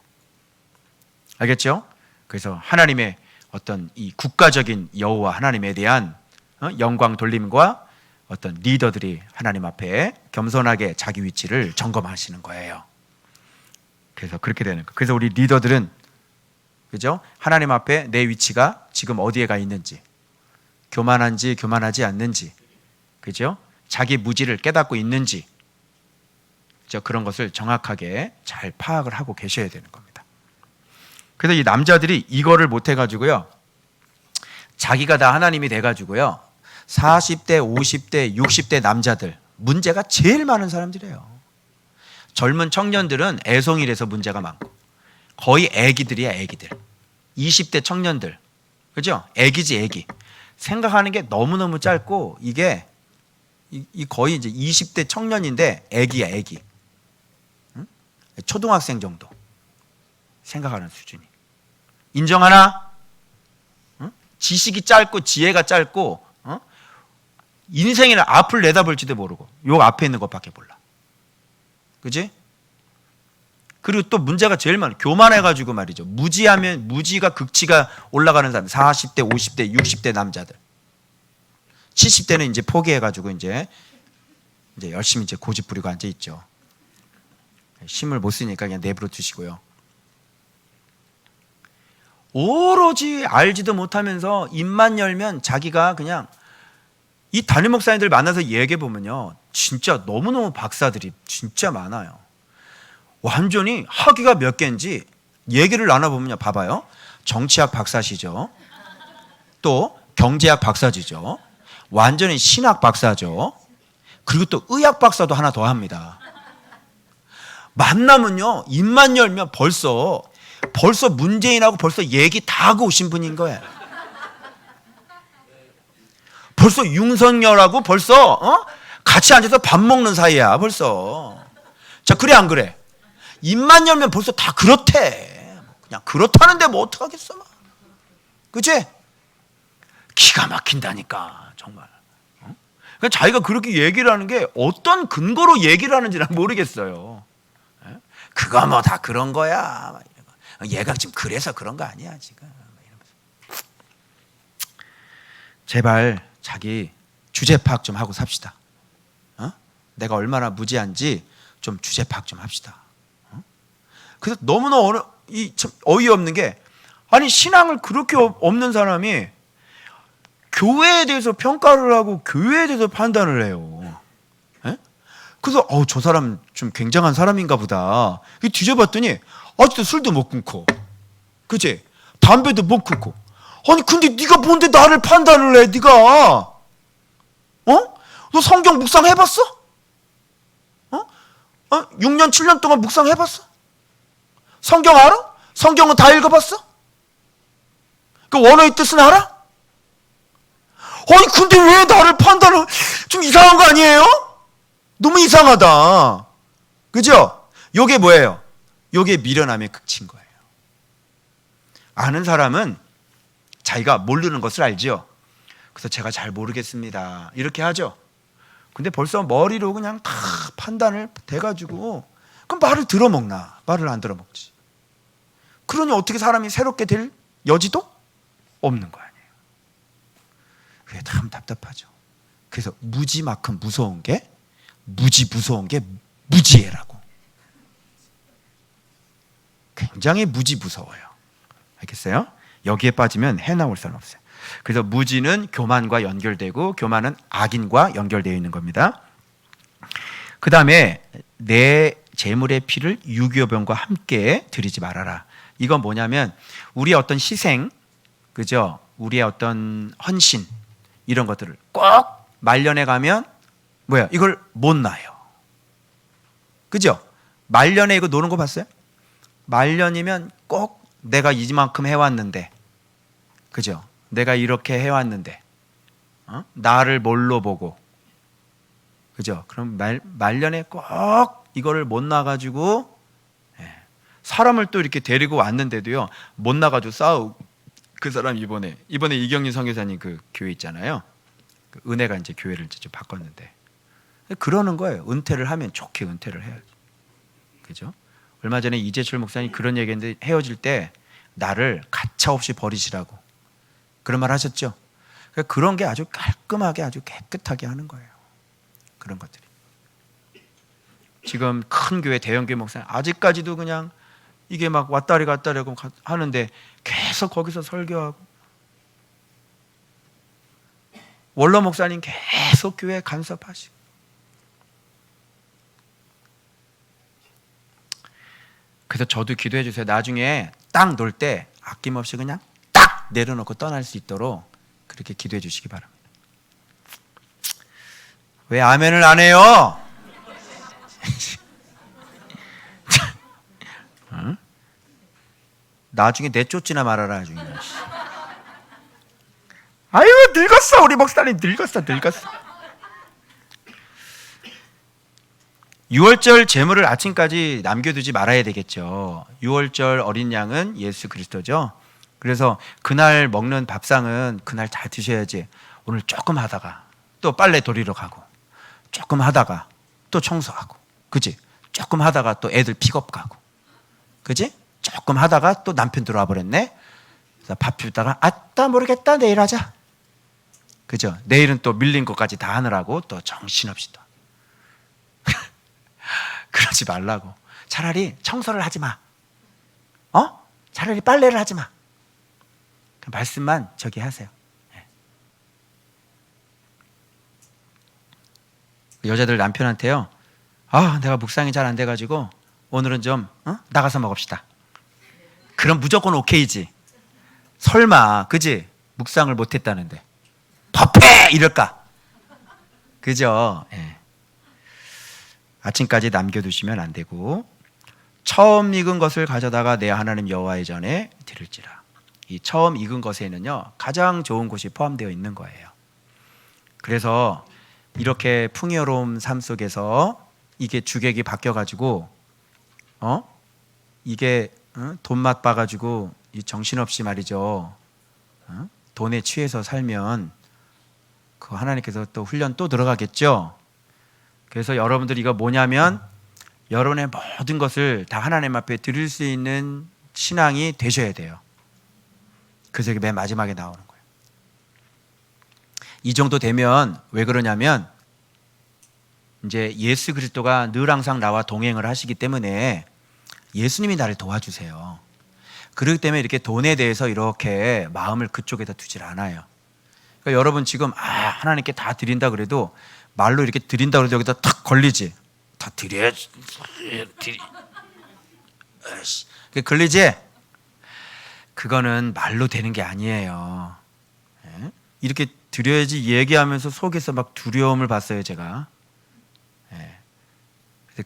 알겠죠? 그래서 하나님의 어떤 이 국가적인 여호와 하나님에 대한 영광 돌림과 어떤 리더들이 하나님 앞에 겸손하게 자기 위치를 점검하시는 거예요. 그래서 그렇게 되는 거예요. 그래서 우리 리더들은, 그죠? 하나님 앞에 내 위치가 지금 어디에 가 있는지, 교만한지 교만하지 않는지, 그죠? 자기 무지를 깨닫고 있는지, 그죠? 그런 것을 정확하게 잘 파악을 하고 계셔야 되는 겁니다. 그래서 이 남자들이 이거를 못 해가지고요, 자기가 다 하나님이 돼가지고요, 40대, 50대, 60대 남자들, 문제가 제일 많은 사람들이에요. 젊은 청년들은 애송이라서 문제가 많고, 거의 애기들이야, 애기들. 20대 청년들, 그죠? 애기지, 애기. 생각하는 게 너무너무 짧고, 이게 거의 이제 20대 청년인데 애기야, 애기. 응? 초등학생 정도 생각하는 수준이. 인정하나? 응? 지식이 짧고 지혜가 짧고, 인생의 앞을 내다볼지도 모르고 요 앞에 있는 것밖에 몰라. 그지? 그리고 또 문제가 제일 많아. 교만해가지고 말이죠. 무지하면 무지가 극치가 올라가는 사람, 40대, 50대, 60대 남자들. 70대는 이제 포기해가지고 이제 열심히 이제 고집 부리고 앉아 있죠. 힘을 못 쓰니까 그냥 내버려 두시고요. 오로지 알지도 못하면서 입만 열면 자기가 그냥, 이 담임 목사님들 만나서 얘기해 보면요, 진짜 너무너무 박사들이 진짜 많아요. 완전히 학위가 몇 개인지 얘기를 나눠보면요, 봐봐요. 정치학 박사시죠. 또 경제학 박사지죠. 완전히 신학 박사죠. 그리고 또 의학 박사도 하나 더 합니다. 만나면요, 입만 열면 벌써 문재인하고 벌써 얘기 다 하고 오신 분인 거예요. 벌써 윤석열하고 벌써 같이 앉아서 밥 먹는 사이야 벌써. 자, 그래 안 그래? 입만 열면 벌써 다 그렇대. 그냥 그렇다는데 뭐 어떡하겠어, 막. 그치? 기가 막힌다니까 정말. 그러니까 자기가 그렇게 얘기를 하는 게 어떤 근거로 얘기를 하는지 난 모르겠어요. 그거 뭐 다 그런 거야. 얘가 지금 그래서 그런 거 아니야 지금. 제발 자기 주제 파악 좀 하고 삽시다. 내가 얼마나 무지한지 좀 주제 파악 좀 합시다. 그래서 너무나 참 어이없는 게, 아니 신앙을 그렇게 없는 사람이 교회에 대해서 평가를 하고 교회에 대해서 판단을 해요. 그래서 저 사람 좀 굉장한 사람인가 보다. 뒤져봤더니 아직도 술도 못 끊고, 그치? 담배도 못 끊고. 아니 근데 네가 뭔데 나를 판단을 해? 네가 너 성경 묵상 해봤어? 6년 7년 동안 묵상 해봤어? 성경 알아? 성경은 다 읽어봤어? 그 원어의 뜻은 알아? 아니 근데 왜 나를 판단을, 좀 이상한 거 아니에요? 너무 이상하다. 그죠? 요게 뭐예요? 요게 미련함의 극치인 거예요. 아는 사람은 자기가 모르는 것을 알지요. 그래서 제가 잘 모르겠습니다 이렇게 하죠. 근데 벌써 머리로 그냥 다 판단을 돼가지고, 그럼 말을 들어먹나? 말을 안 들어먹지. 그러니 어떻게 사람이 새롭게 될 여지도 없는 거 아니에요. 그게 참 답답하죠. 그래서 무지만큼 무서운 게, 무서운 게 무지해라고. 굉장히 무서워요. 알겠어요? 여기에 빠지면 해 나올 사람 없어요. 그래서 무지는 교만과 연결되고, 교만은 악인과 연결되어 있는 겁니다. 그 다음에 내 재물의 피를 유교병과 함께 드리지 말아라. 이건 뭐냐면 우리의 어떤 희생, 그죠? 우리의 어떤 헌신, 이런 것들을 꼭 말년에 가면 이걸 못 놔요. 그죠? 말년에 이거 노는 거 봤어요? 말년이면 꼭 내가 이만큼 해왔는데, 그죠? 내가 이렇게 해왔는데, 나를 뭘로 보고, 그죠? 그럼 말년에 꼭 이거를 못 나가지고, 사람을 또 이렇게 데리고 왔는데도요, 못 나가지고 싸우고. 그 사람 이번에 이경림 선교사님 그 교회 있잖아요. 그 은혜가 이제 교회를 이제 좀 바꿨는데, 그러는 거예요. 은퇴를 하면 좋게 은퇴를 해야지. 그죠? 얼마 전에 이재철 목사님 그런 얘기했는데, 헤어질 때 나를 가차없이 버리시라고 그런 말 하셨죠. 그런 게 아주 깔끔하게, 아주 깨끗하게 하는 거예요. 그런 것들이. 지금 큰 교회, 대형 교회 목사님 아직까지도 그냥 이게 막 왔다리 갔다리 하고 하는데 계속 거기서 설교하고, 원로 목사님 계속 교회 간섭하시고. 그래서 저도 기도해 주세요. 나중에 딱 놀 때 아낌없이 그냥 딱 내려놓고 떠날 수 있도록 그렇게 기도해 주시기 바랍니다. 왜 아멘을 안 해요? 나중에 내쫓지나 말아라. 나중에. 아유 늙었어, 우리 목사님 늙었어. 6월절 제물을 아침까지 남겨두지 말아야 되겠죠. 6월절 어린 양은 예수 그리스도죠. 그래서 그날 먹는 밥상은 그날 다 드셔야지. 오늘 조금 하다가 또 빨래 돌리러 가고, 조금 하다가 또 청소하고, 그지? 조금 하다가 또 애들 픽업 가고, 그지? 조금 하다가 또 남편 들어와 버렸네. 그래서 밥 주다가 아따 모르겠다, 내일 하자. 그죠? 내일은 또 밀린 것까지 다 하느라고 또 정신없이 또. 그러지 말라고. 차라리 청소를 하지 마. 차라리 빨래를 하지 마. 말씀만 저기 하세요. 여자들 남편한테요, 내가 묵상이 잘 안 돼가지고 오늘은 좀 나가서 먹읍시다. 그럼 무조건 오케이지. 설마, 그지? 묵상을 못했다는데 법해! 이럴까? 그죠? 아침까지 남겨두시면 안 되고, 처음 익은 것을 가져다가 내 하나님 여호와의 전에 드릴지라. 이 처음 익은 것에는요, 가장 좋은 것이 포함되어 있는 거예요. 그래서 이렇게 풍요로운 삶 속에서 이게 주객이 바뀌어가지고, 이게 돈맛 봐가지고 이 정신없이 말이죠, 돈에 취해서 살면 그 하나님께서 또 훈련 또 들어가겠죠. 그래서 여러분들 이거 뭐냐면, 여러분의 모든 것을 다 하나님 앞에 드릴 수 있는 신앙이 되셔야 돼요. 그래서 이게 맨 마지막에 나오는 거예요. 이 정도 되면 왜 그러냐면 이제 예수 그리스도가 늘 항상 나와 동행을 하시기 때문에 예수님이 나를 도와주세요. 그렇기 때문에 이렇게 돈에 대해서 이렇게 마음을 그쪽에다 두질 않아요. 그러니까 여러분 지금 하나님께 다 드린다 그래도 말로 이렇게 드린다 그래도 여기다 탁 걸리지. 다 드려야지. 걸리지? 그거는 말로 되는 게 아니에요. 이렇게 드려야지 얘기하면서 속에서 막 두려움을 봤어요, 제가.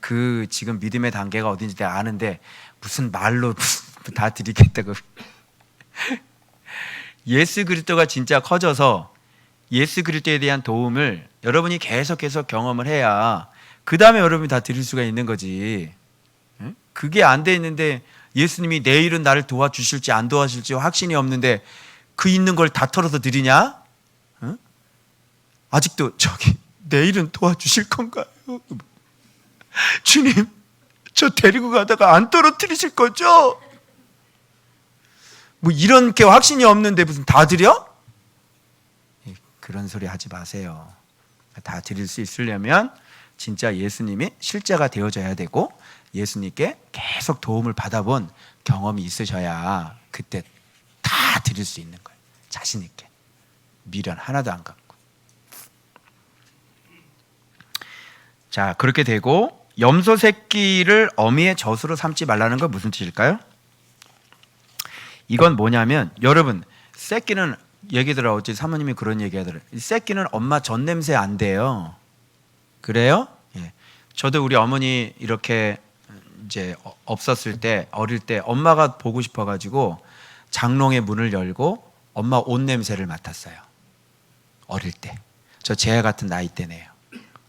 그 지금 믿음의 단계가 어딘지 내가 아는데 무슨 말로 다 드리겠다고. 예수 그리스도가 진짜 커져서 예수 그리스도에 대한 도움을 여러분이 계속해서 경험을 해야 그 다음에 여러분이 다 드릴 수가 있는 거지. 그게 안 돼 있는데 예수님이 내일은 나를 도와주실지 안 도와주실지 확신이 없는데 그 있는 걸 다 털어서 드리냐? 아직도 저기 내일은 도와주실 건가요? 주님, 저 데리고 가다가 안 떨어뜨리실 거죠? 뭐 이런 게 확신이 없는데 무슨 다 드려? 그런 소리 하지 마세요. 다 드릴 수 있으려면 진짜 예수님이 실제가 되어져야 되고 예수님께 계속 도움을 받아본 경험이 있으셔야 그때 다 드릴 수 있는 거예요. 자신 있게. 미련 하나도 안 갖고. 자, 그렇게 되고 염소 새끼를 어미의 젖으로 삼지 말라는 건 무슨 뜻일까요? 이건 뭐냐면 여러분 새끼는 얘기 들어오지 사모님이 그런 얘기 하더라고요. 새끼는 엄마 젖 냄새 안 돼요. 그래요? 예. 저도 우리 어머니 이렇게 이제 없었을 때 어릴 때 엄마가 보고 싶어가지고 장롱의 문을 열고 엄마 옷 냄새를 맡았어요. 어릴 때. 저 제 같은 나이 때네요.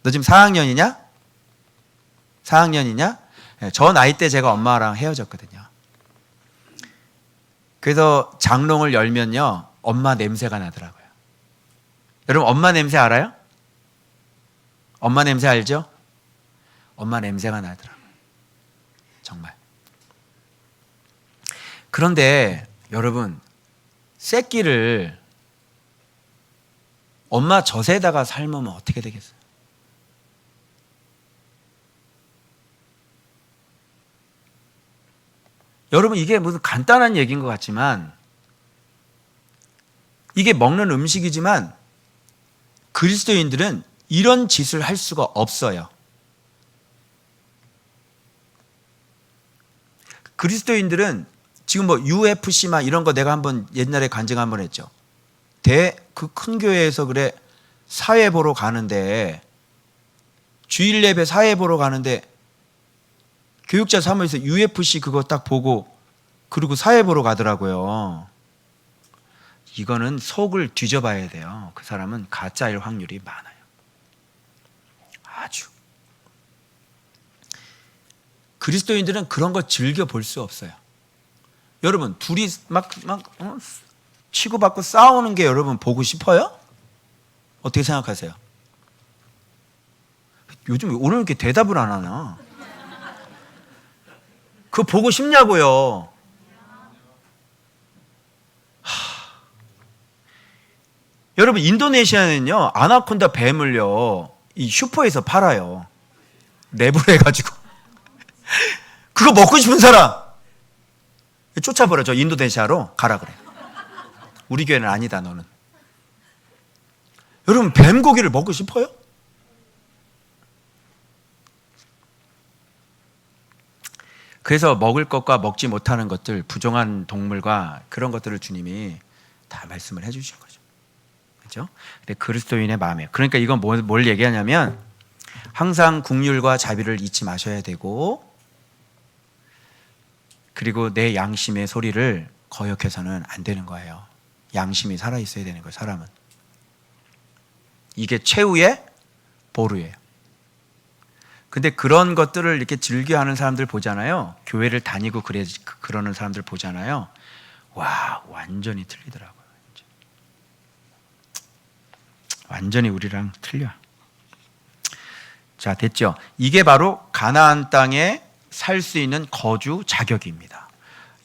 너 지금 4학년이냐? 4학년이냐? 예, 저 나이 때 제가 엄마랑 헤어졌거든요. 그래서 장롱을 열면요 엄마 냄새가 나더라고요. 여러분 엄마 냄새 알아요? 엄마 냄새 알죠? 엄마 냄새가 나더라고요. 정말. 그런데 여러분 새끼를 엄마 젖에다가 삶으면 어떻게 되겠어요? 여러분 이게 무슨 간단한 얘기인 것 같지만 이게 먹는 음식이지만 그리스도인들은 이런 짓을 할 수가 없어요. 그리스도인들은 지금 뭐 UFC 막 이런 거 내가 한번 옛날에 간증 한번 했죠. 그 큰 교회에서 그래 사회 보러 가는데 주일 예배 사회 보러 가는데 교육자 사무실에서 UFC 그거 딱 보고 그리고 사회 보러 가더라고요. 이거는 속을 뒤져봐야 돼요. 그 사람은 가짜일 확률이 많아요. 아주. 그리스도인들은 그런 거 즐겨 볼 수 없어요. 여러분 둘이 막 치고받고 싸우는 게 여러분 보고 싶어요? 어떻게 생각하세요? 요즘 오늘 이렇게 대답을 안 하나? 그거 보고 싶냐고요? 여러분 인도네시아는요 아나콘다 뱀을요 이 슈퍼에서 팔아요. 랩을 해가지고 그거 먹고 싶은 사람 쫓아버려. 저 인도네시아로 가라 그래. 우리 교회는 아니다 너는. 여러분 뱀 고기를 먹고 싶어요? 그래서 먹을 것과 먹지 못하는 것들, 부정한 동물과 그런 것들을 주님이 다 말씀을 해주신 거죠. 그렇죠? 근데 그리스도인의 마음이에요. 그러니까 이건 뭘 얘기하냐면 항상 국률과 자비를 잊지 마셔야 되고 그리고 내 양심의 소리를 거역해서는 안 되는 거예요. 양심이 살아있어야 되는 거예요. 사람은. 이게 최후의 보루예요. 근데 그런 것들을 이렇게 즐겨하는 사람들 보잖아요. 교회를 다니고 그러는 사람들 보잖아요. 와, 완전히 틀리더라고요. 완전히 우리랑 틀려. 자, 됐죠? 이게 바로 가나안 땅에 살 수 있는 거주 자격입니다.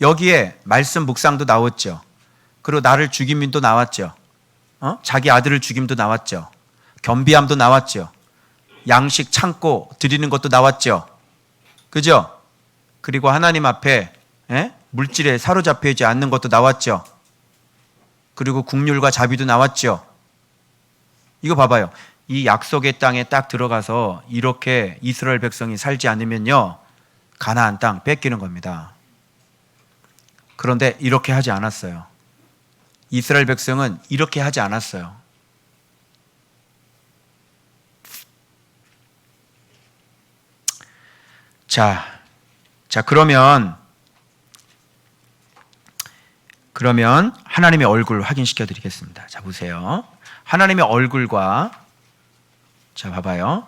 여기에 말씀 묵상도 나왔죠. 그리고 나를 죽인 민도 나왔죠. 자기 아들을 죽임도 나왔죠. 겸비함도 나왔죠. 양식 참고 드리는 것도 나왔죠. 그죠? 그리고 하나님 앞에 물질에 사로잡혀 있지 않는 것도 나왔죠. 그리고 국률과 자비도 나왔죠. 이거 봐봐요. 이 약속의 땅에 딱 들어가서 이렇게 이스라엘 백성이 살지 않으면요, 가나안 땅 뺏기는 겁니다. 그런데 이렇게 하지 않았어요. 이스라엘 백성은 이렇게 하지 않았어요. 자, 그러면 하나님의 얼굴 확인시켜 드리겠습니다. 자, 보세요. 하나님의 얼굴과, 자, 봐봐요.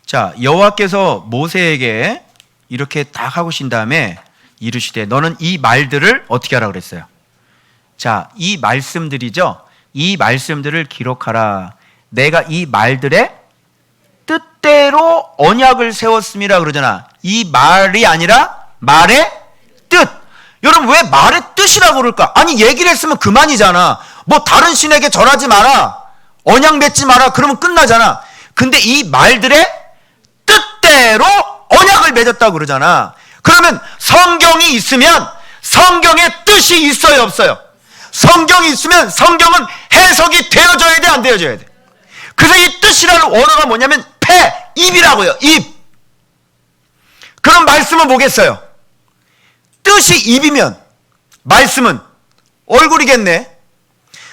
자, 여호와께서 모세에게 이렇게 딱 하고 신 다음에 이르시되 너는 이 말들을 어떻게 하라 그랬어요? 자, 이 말씀들이죠. 이 말씀들을 기록하라. 내가 이 말들의 뜻대로 언약을 세웠음이라 그러잖아. 이 말이 아니라 말의 뜻. 여러분, 왜 말의 뜻이라고 그럴까? 아니, 얘기를 했으면 그만이잖아. 뭐 다른 신에게 절하지 마라, 언약 맺지 마라, 그러면 끝나잖아. 근데 이 말들의 뜻대로 언약을 맺었다고 그러잖아. 그러면 성경이 있으면 성경의 뜻이 있어요, 없어요? 성경이 있으면 성경은 해석이 되어져야 돼, 안 되어져야 돼? 그래서 이 뜻이라는 원어가 뭐냐면 입이라고요. 입. 그럼 말씀은 뭐겠어요? 뜻이 입이면 말씀은 얼굴이겠네.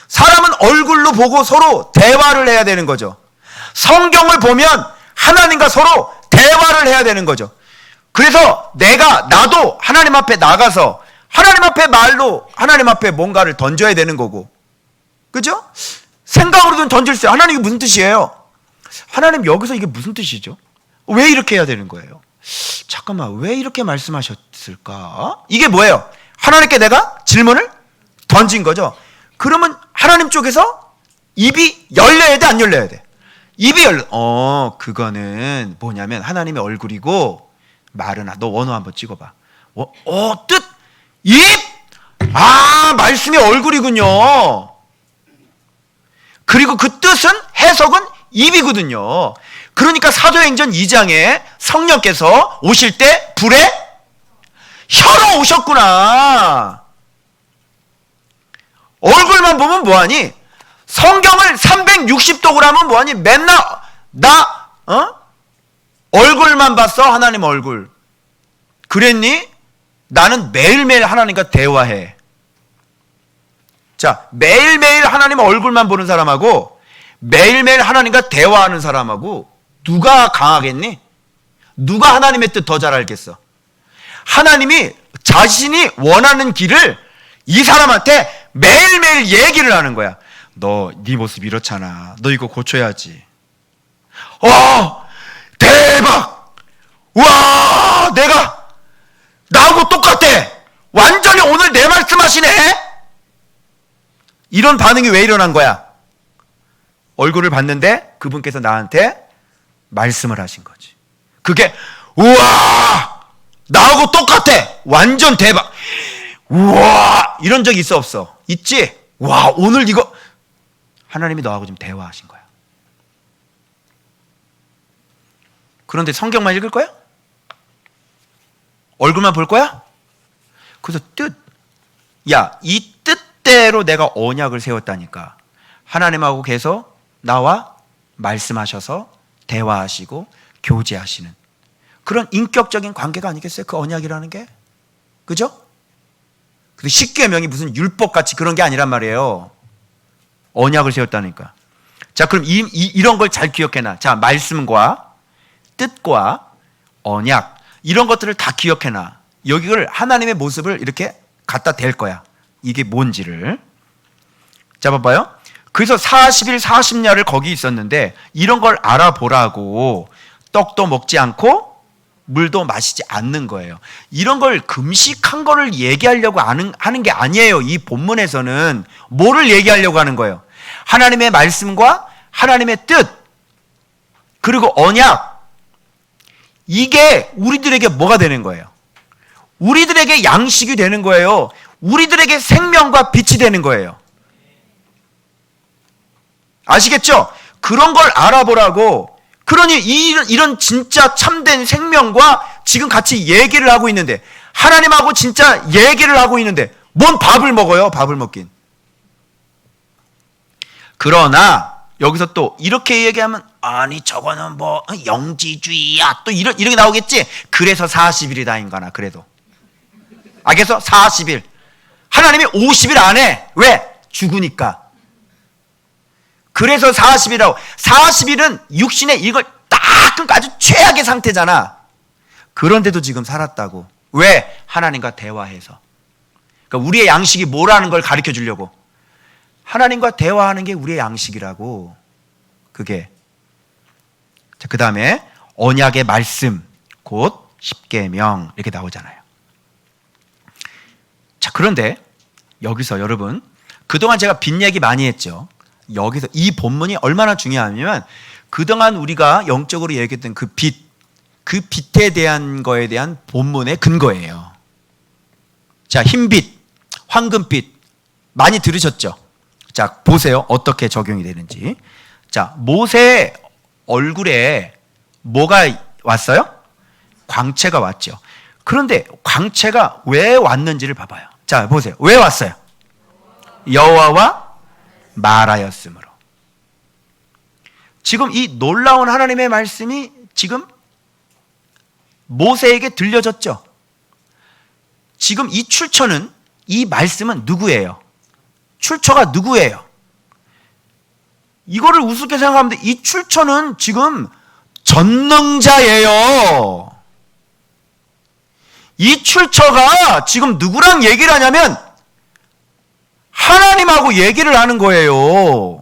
사람은 얼굴로 보고 서로 대화를 해야 되는 거죠. 성경을 보면 하나님과 서로 대화를 해야 되는 거죠. 그래서 나도 하나님 앞에 나가서 하나님 앞에 말로 하나님 앞에 뭔가를 던져야 되는 거고, 그죠? 생각으로든 던질 수 있어요. 하나님 이게 무슨 뜻이에요? 하나님 여기서 이게 무슨 뜻이죠? 왜 이렇게 해야 되는 거예요? 잠깐만, 왜 이렇게 말씀하셨을까? 이게 뭐예요? 하나님께 내가 질문을 던진 거죠. 그러면 하나님 쪽에서 입이 열려야 돼, 안 열려야 돼? 입이 그거는 뭐냐면 하나님의 얼굴이고, 말은, 너 원어 한번 찍어봐. 뜻, 입, 말씀이 얼굴이군요. 그리고 그 뜻은, 해석은 입이거든요. 그러니까 사도행전 2장에 성령께서 오실 때 불에 혀로 오셨구나. 얼굴만 보면 뭐하니? 성경을 360도 하면 뭐하니? 맨날 얼굴만 봤어, 하나님 얼굴. 그랬니? 나는 매일매일 하나님과 대화해. 자, 매일매일 하나님 얼굴만 보는 사람하고 매일매일 하나님과 대화하는 사람하고 누가 강하겠니? 누가 하나님의 뜻 더 잘 알겠어? 하나님이 자신이 원하는 길을 이 사람한테 매일매일 얘기를 하는 거야. 너, 네 모습 이렇잖아. 너 이거 고쳐야지. 대박! 와, 내가 나하고 똑같아. 완전히 오늘 내 말씀하시네. 이런 반응이 왜 일어난 거야? 얼굴을 봤는데 그분께서 나한테 말씀을 하신 거지. 그게 우와, 나하고 똑같아. 완전 대박. 우와, 이런 적 있어, 없어? 있지? 와, 오늘 이거 하나님이 너하고 좀 대화하신 거야. 그런데 성경만 읽을 거야? 얼굴만 볼 거야? 그래서 이 뜻대로 내가 언약을 세웠다니까. 하나님하고 계속 나와 말씀하셔서 대화하시고 교제하시는 그런 인격적인 관계가 아니겠어요? 그 언약이라는 게. 그죠? 근데 십계명이 무슨 율법같이 그런 게 아니란 말이에요. 언약을 세웠다니까. 자, 그럼 이런 걸 잘 기억해놔. 자, 말씀과 뜻과 언약, 이런 것들을 다 기억해놔. 여기를 하나님의 모습을 이렇게 갖다 댈 거야. 이게 뭔지를. 자, 봐봐요. 그래서 40일 40야를 거기 있었는데 이런 걸 알아보라고 떡도 먹지 않고 물도 마시지 않는 거예요. 이런 걸 금식한 거를 얘기하려고 하는 게 아니에요. 이 본문에서는 뭐를 얘기하려고 하는 거예요? 하나님의 말씀과 하나님의 뜻, 그리고 언약, 이게 우리들에게 뭐가 되는 거예요? 우리들에게 양식이 되는 거예요. 우리들에게 생명과 빛이 되는 거예요. 아시겠죠? 그런 걸 알아보라고. 그러니 이런 진짜 참된 생명과 지금 같이 얘기를 하고 있는데, 하나님하고 진짜 얘기를 하고 있는데 뭔 밥을 먹어요? 밥을 먹긴. 그러나 여기서 또 이렇게 얘기하면, 아니 저거는 뭐 영지주의야, 또 이렇게 나오겠지. 그래서 40일이다 인간아. 그래도 알겠어? 40일. 하나님이 50일 안 해. 왜? 죽으니까. 그래서 40일이라고. 40일은 육신의 이걸 딱 아주 최악의 상태잖아. 그런데도 지금 살았다고. 왜? 하나님과 대화해서. 그러니까 우리의 양식이 뭐라는 걸 가르쳐 주려고. 하나님과 대화하는 게 우리의 양식이라고. 그게. 자, 그 다음에 언약의 말씀, 곧 십계명 이렇게 나오잖아요. 자, 그런데 여기서 여러분, 그동안 제가 빚 얘기 많이 했죠. 여기서 이 본문이 얼마나 중요하냐면, 그동안 우리가 영적으로 얘기했던 그 빚에 대한 거에 대한 본문의 근거예요. 자, 흰빚, 황금빚 많이 들으셨죠? 자, 보세요. 어떻게 적용이 되는지. 자, 모세 얼굴에 뭐가 왔어요? 광채가 왔죠. 그런데 광채가 왜 왔는지를 봐봐요. 자, 보세요. 왜 왔어요? 여호와와 말하였으므로. 지금 이 놀라운 하나님의 말씀이 지금 모세에게 들려졌죠. 지금 이 출처는, 이 말씀은 누구예요? 출처가 누구예요? 이거를 우습게 생각하면 돼. 이 출처는 지금 전능자예요. 이 출처가 지금 누구랑 얘기를 하냐면 하나님하고 얘기를 하는 거예요.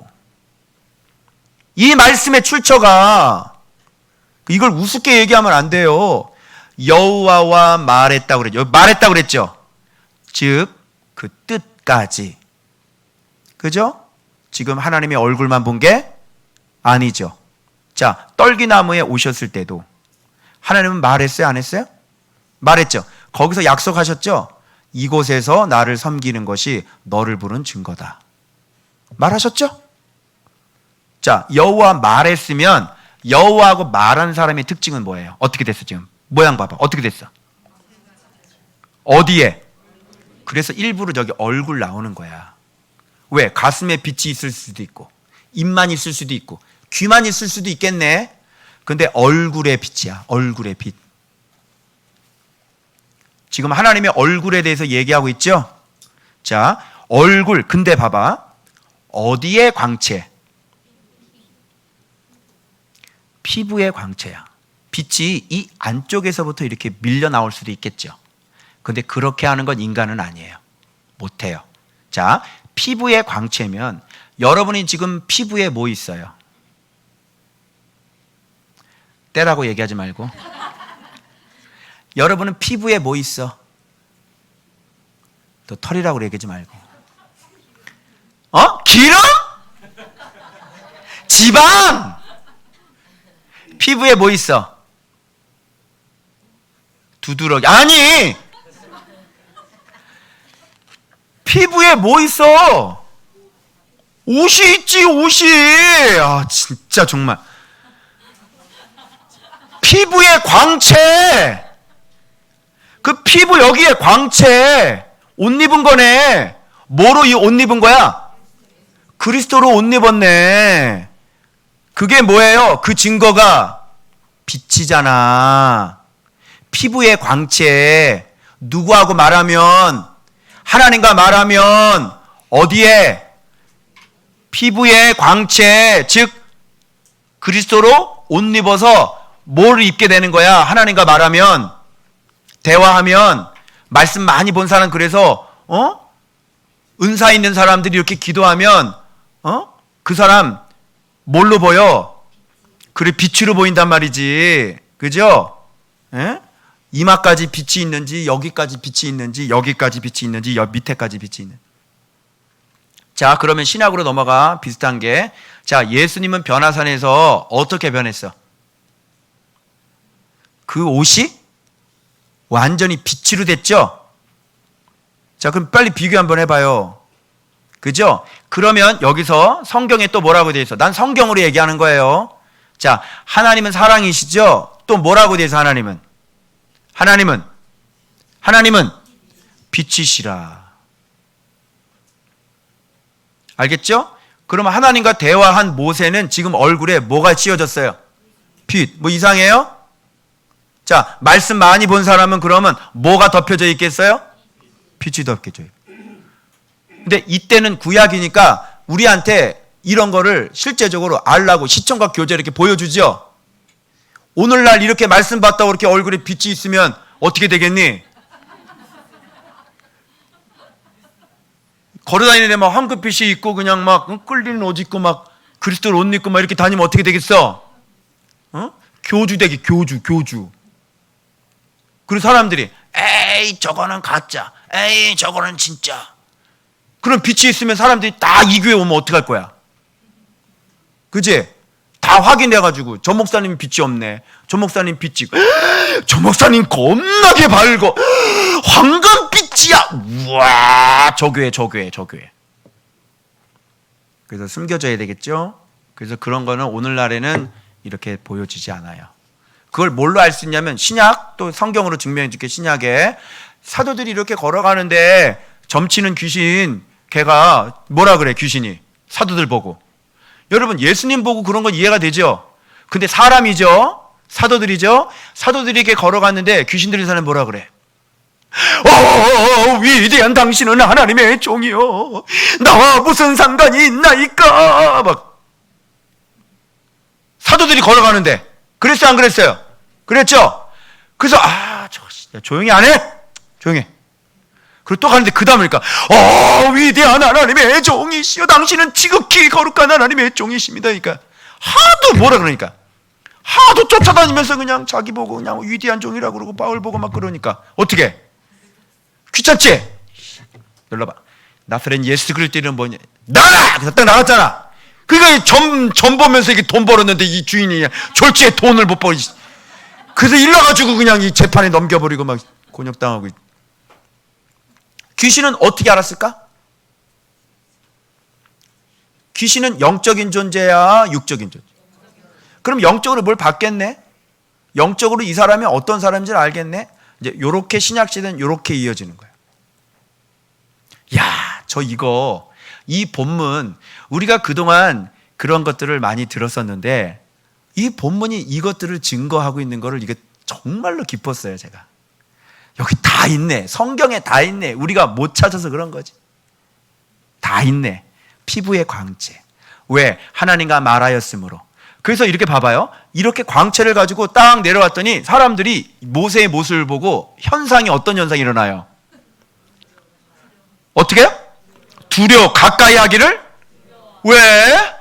이 말씀의 출처가. 이걸 우습게 얘기하면 안 돼요. 여호와와 말했다고 그랬죠. 말했다고 그랬죠. 즉 그 뜻까지. 그죠? 지금 하나님의 얼굴만 본 게 아니죠. 자, 떨기나무에 오셨을 때도 하나님은 말했어요? 안 했어요? 말했죠. 거기서 약속하셨죠. 이곳에서 나를 섬기는 것이 너를 부른 증거다. 말하셨죠? 자, 여호와 말했으면 여호와하고 말한 사람의 특징은 뭐예요? 어떻게 됐어 지금? 모양 봐봐. 어떻게 됐어? 어디에? 그래서 일부러 저기 얼굴 나오는 거야. 왜? 가슴에 빛이 있을 수도 있고, 입만 있을 수도 있고, 귀만 있을 수도 있겠네. 근데 얼굴의 빛이야. 얼굴의 빛. 지금 하나님의 얼굴에 대해서 얘기하고 있죠? 자, 얼굴. 근데 봐봐. 어디의 광채? 피부의 광채야. 빛이 이 안쪽에서부터 이렇게 밀려 나올 수도 있겠죠. 근데 그렇게 하는 건 인간은 아니에요. 못해요. 자, 피부의 광채면 여러분이 지금 피부에 뭐 있어요? 때라고 얘기하지 말고. 여러분은 피부에 뭐 있어? 또 털이라고 얘기하지 말고. 기름? 지방? 피부에 뭐 있어? 두드러기. 아니! 피부에 뭐 있어? 옷이 있지, 옷이. 아, 진짜 정말. 피부의 광채. 그 피부 여기에 광채. 옷 입은 거네. 뭐로 이 옷 입은 거야? 그리스도로 옷 입었네. 그게 뭐예요? 그 증거가 빛이잖아. 피부의 광채. 누구하고 말하면? 하나님과 말하면 어디에? 피부의 광채, 즉 그리스도로 옷 입어서 뭘 입게 되는 거야? 하나님과 말하면, 대화하면. 말씀 많이 본 사람, 그래서 은사 있는 사람들이 이렇게 기도하면 그 사람 뭘로 보여? 그래, 빛으로 보인단 말이지. 그죠? 에? 이마까지 빛이 있는지, 여기까지 빛이 있는지, 여기까지 빛이 있는지, 밑에까지 빛이 있는지. 자, 그러면 신약으로 넘어가. 비슷한 게, 자, 예수님은 변화산에서 어떻게 변했어? 그 옷이 완전히 빛으로 됐죠? 자, 그럼 빨리 비교 한번 해봐요. 그죠? 그러면 여기서 성경에 또 뭐라고 돼 있어? 난 성경으로 얘기하는 거예요. 자, 하나님은 사랑이시죠? 또 뭐라고 돼 있어? 하나님은 빛이시라. 알겠죠? 그러면 하나님과 대화한 모세는 지금 얼굴에 뭐가 씌워졌어요? 빛. 뭐 이상해요? 자, 말씀 많이 본 사람은 그러면 뭐가 덮여져 있겠어요? 빛이 덮여져 있고. 근데 이때는 구약이니까 우리한테 이런 거를 실제적으로 알라고 시청각 교재 이렇게 보여주죠. 오늘날 이렇게 말씀 받다고 이렇게 얼굴에 빛이 있으면 어떻게 되겠니? 걸어다니는데 막 황금빛이 있고 그냥 막 끌리는 옷 입고 막 그리스도 옷 입고 막 이렇게 다니면 어떻게 되겠어? 교주 되기, 교주. 그리고 사람들이 에이 저거는 가짜, 에이 저거는 진짜. 그런 빛이 있으면 사람들이 다 이 교회 오면 어떡할 거야? 그지? 다 확인해가지고 저 목사님 빛이 없네, 저 목사님 빛이, 저 목사님 겁나게 밝어, 황금빛이야. 우와, 저 교회. 그래서 숨겨져야 되겠죠. 그래서 그런 거는 오늘날에는 이렇게 보여지지 않아요. 그걸 뭘로 알 수 있냐면 신약, 또 성경으로 증명해 줄게. 신약에 사도들이 이렇게 걸어가는데 점치는 귀신, 걔가 뭐라 그래? 귀신이 사도들 보고. 여러분, 예수님 보고 그런 건 이해가 되죠? 근데 사람이죠, 사도들이죠. 사도들이 이렇게 걸어갔는데 귀신 들린 사람이 뭐라 그래? 위대한 당신은 하나님의 종이요, 나와 무슨 상관이 있나이까. 막 사도들이 걸어가는데 그랬어요, 안 그랬어요? 그랬죠? 그래서 조용히 안 해? 조용히 해. 그리고 또 가는데 그 다음이니까 위대한 하나님의 종이시여, 당신은 지극히 거룩한 하나님의 종이십니다. 그러니까 하도 뭐라 그러니까 하도 쫓아다니면서 그냥 자기 보고 그냥 위대한 종이라고 그러고 바울 보고 막 그러니까 어떻게? 귀찮지? 놀러봐. 나사렛 예수 그리스도는 뭐냐? 나라! 그래서 딱 나갔잖아. 그러니까 점 보면서 이게 돈 벌었는데 이 주인이 졸지에 돈을 못 벌. 그래서 일러가지고 그냥 이 재판에 넘겨버리고 막 곤욕당하고. 귀신은 어떻게 알았을까? 귀신은 영적인 존재야, 육적인 존재? 그럼 영적으로 뭘 봤겠네? 영적으로 이 사람이 어떤 사람인지를 알겠네? 이제 요렇게 신약시대는 요렇게 이어지는 거예요. 야, 이 본문, 우리가 그동안 그런 것들을 많이 들었었는데 이 본문이 이것들을 증거하고 있는 거를 이게 정말로 기뻤어요, 제가. 여기 다 있네. 성경에 다 있네. 우리가 못 찾아서 그런 거지. 다 있네. 피부의 광채. 왜? 하나님과 말하였으므로. 그래서 이렇게 봐봐요. 이렇게 광채를 가지고 딱 내려왔더니 사람들이 모세의 모습을 보고 어떤 현상이 일어나요? 어떻게 해요? 두려워. 가까이 하기를? 왜?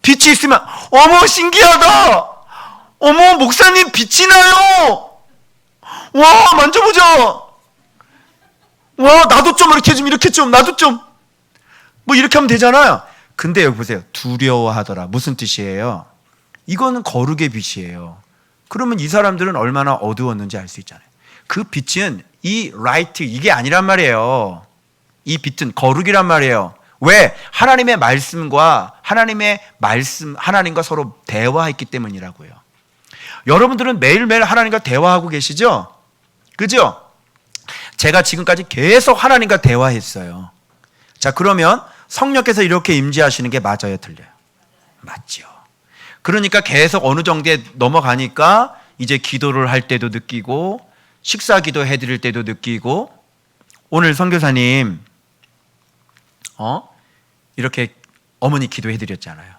빛이 있으면 어머 신기하다. 어머 목사님 빛이 나요. 와 만져보자. 와 나도 좀 이렇게 좀 나도 좀 뭐 이렇게 하면 되잖아요. 근데 여기 보세요. 두려워하더라. 무슨 뜻이에요? 이거는 거룩의 빛이에요. 그러면 이 사람들은 얼마나 어두웠는지 알 수 있잖아요. 그 빛은 이 라이트, 이게 아니란 말이에요. 이 빛은 거룩이란 말이에요. 왜? 하나님의 말씀과 하나님과 서로 대화했기 때문이라고요. 여러분들은 매일매일 하나님과 대화하고 계시죠? 그죠? 제가 지금까지 계속 하나님과 대화했어요. 자, 그러면 성령께서 이렇게 임재하시는 게 맞아요, 틀려요? 맞죠. 그러니까 계속 어느 정도에 넘어가니까 이제 기도를 할 때도 느끼고 식사 기도 해드릴 때도 느끼고, 오늘 선교사님 이렇게 어머니 기도해드렸잖아요.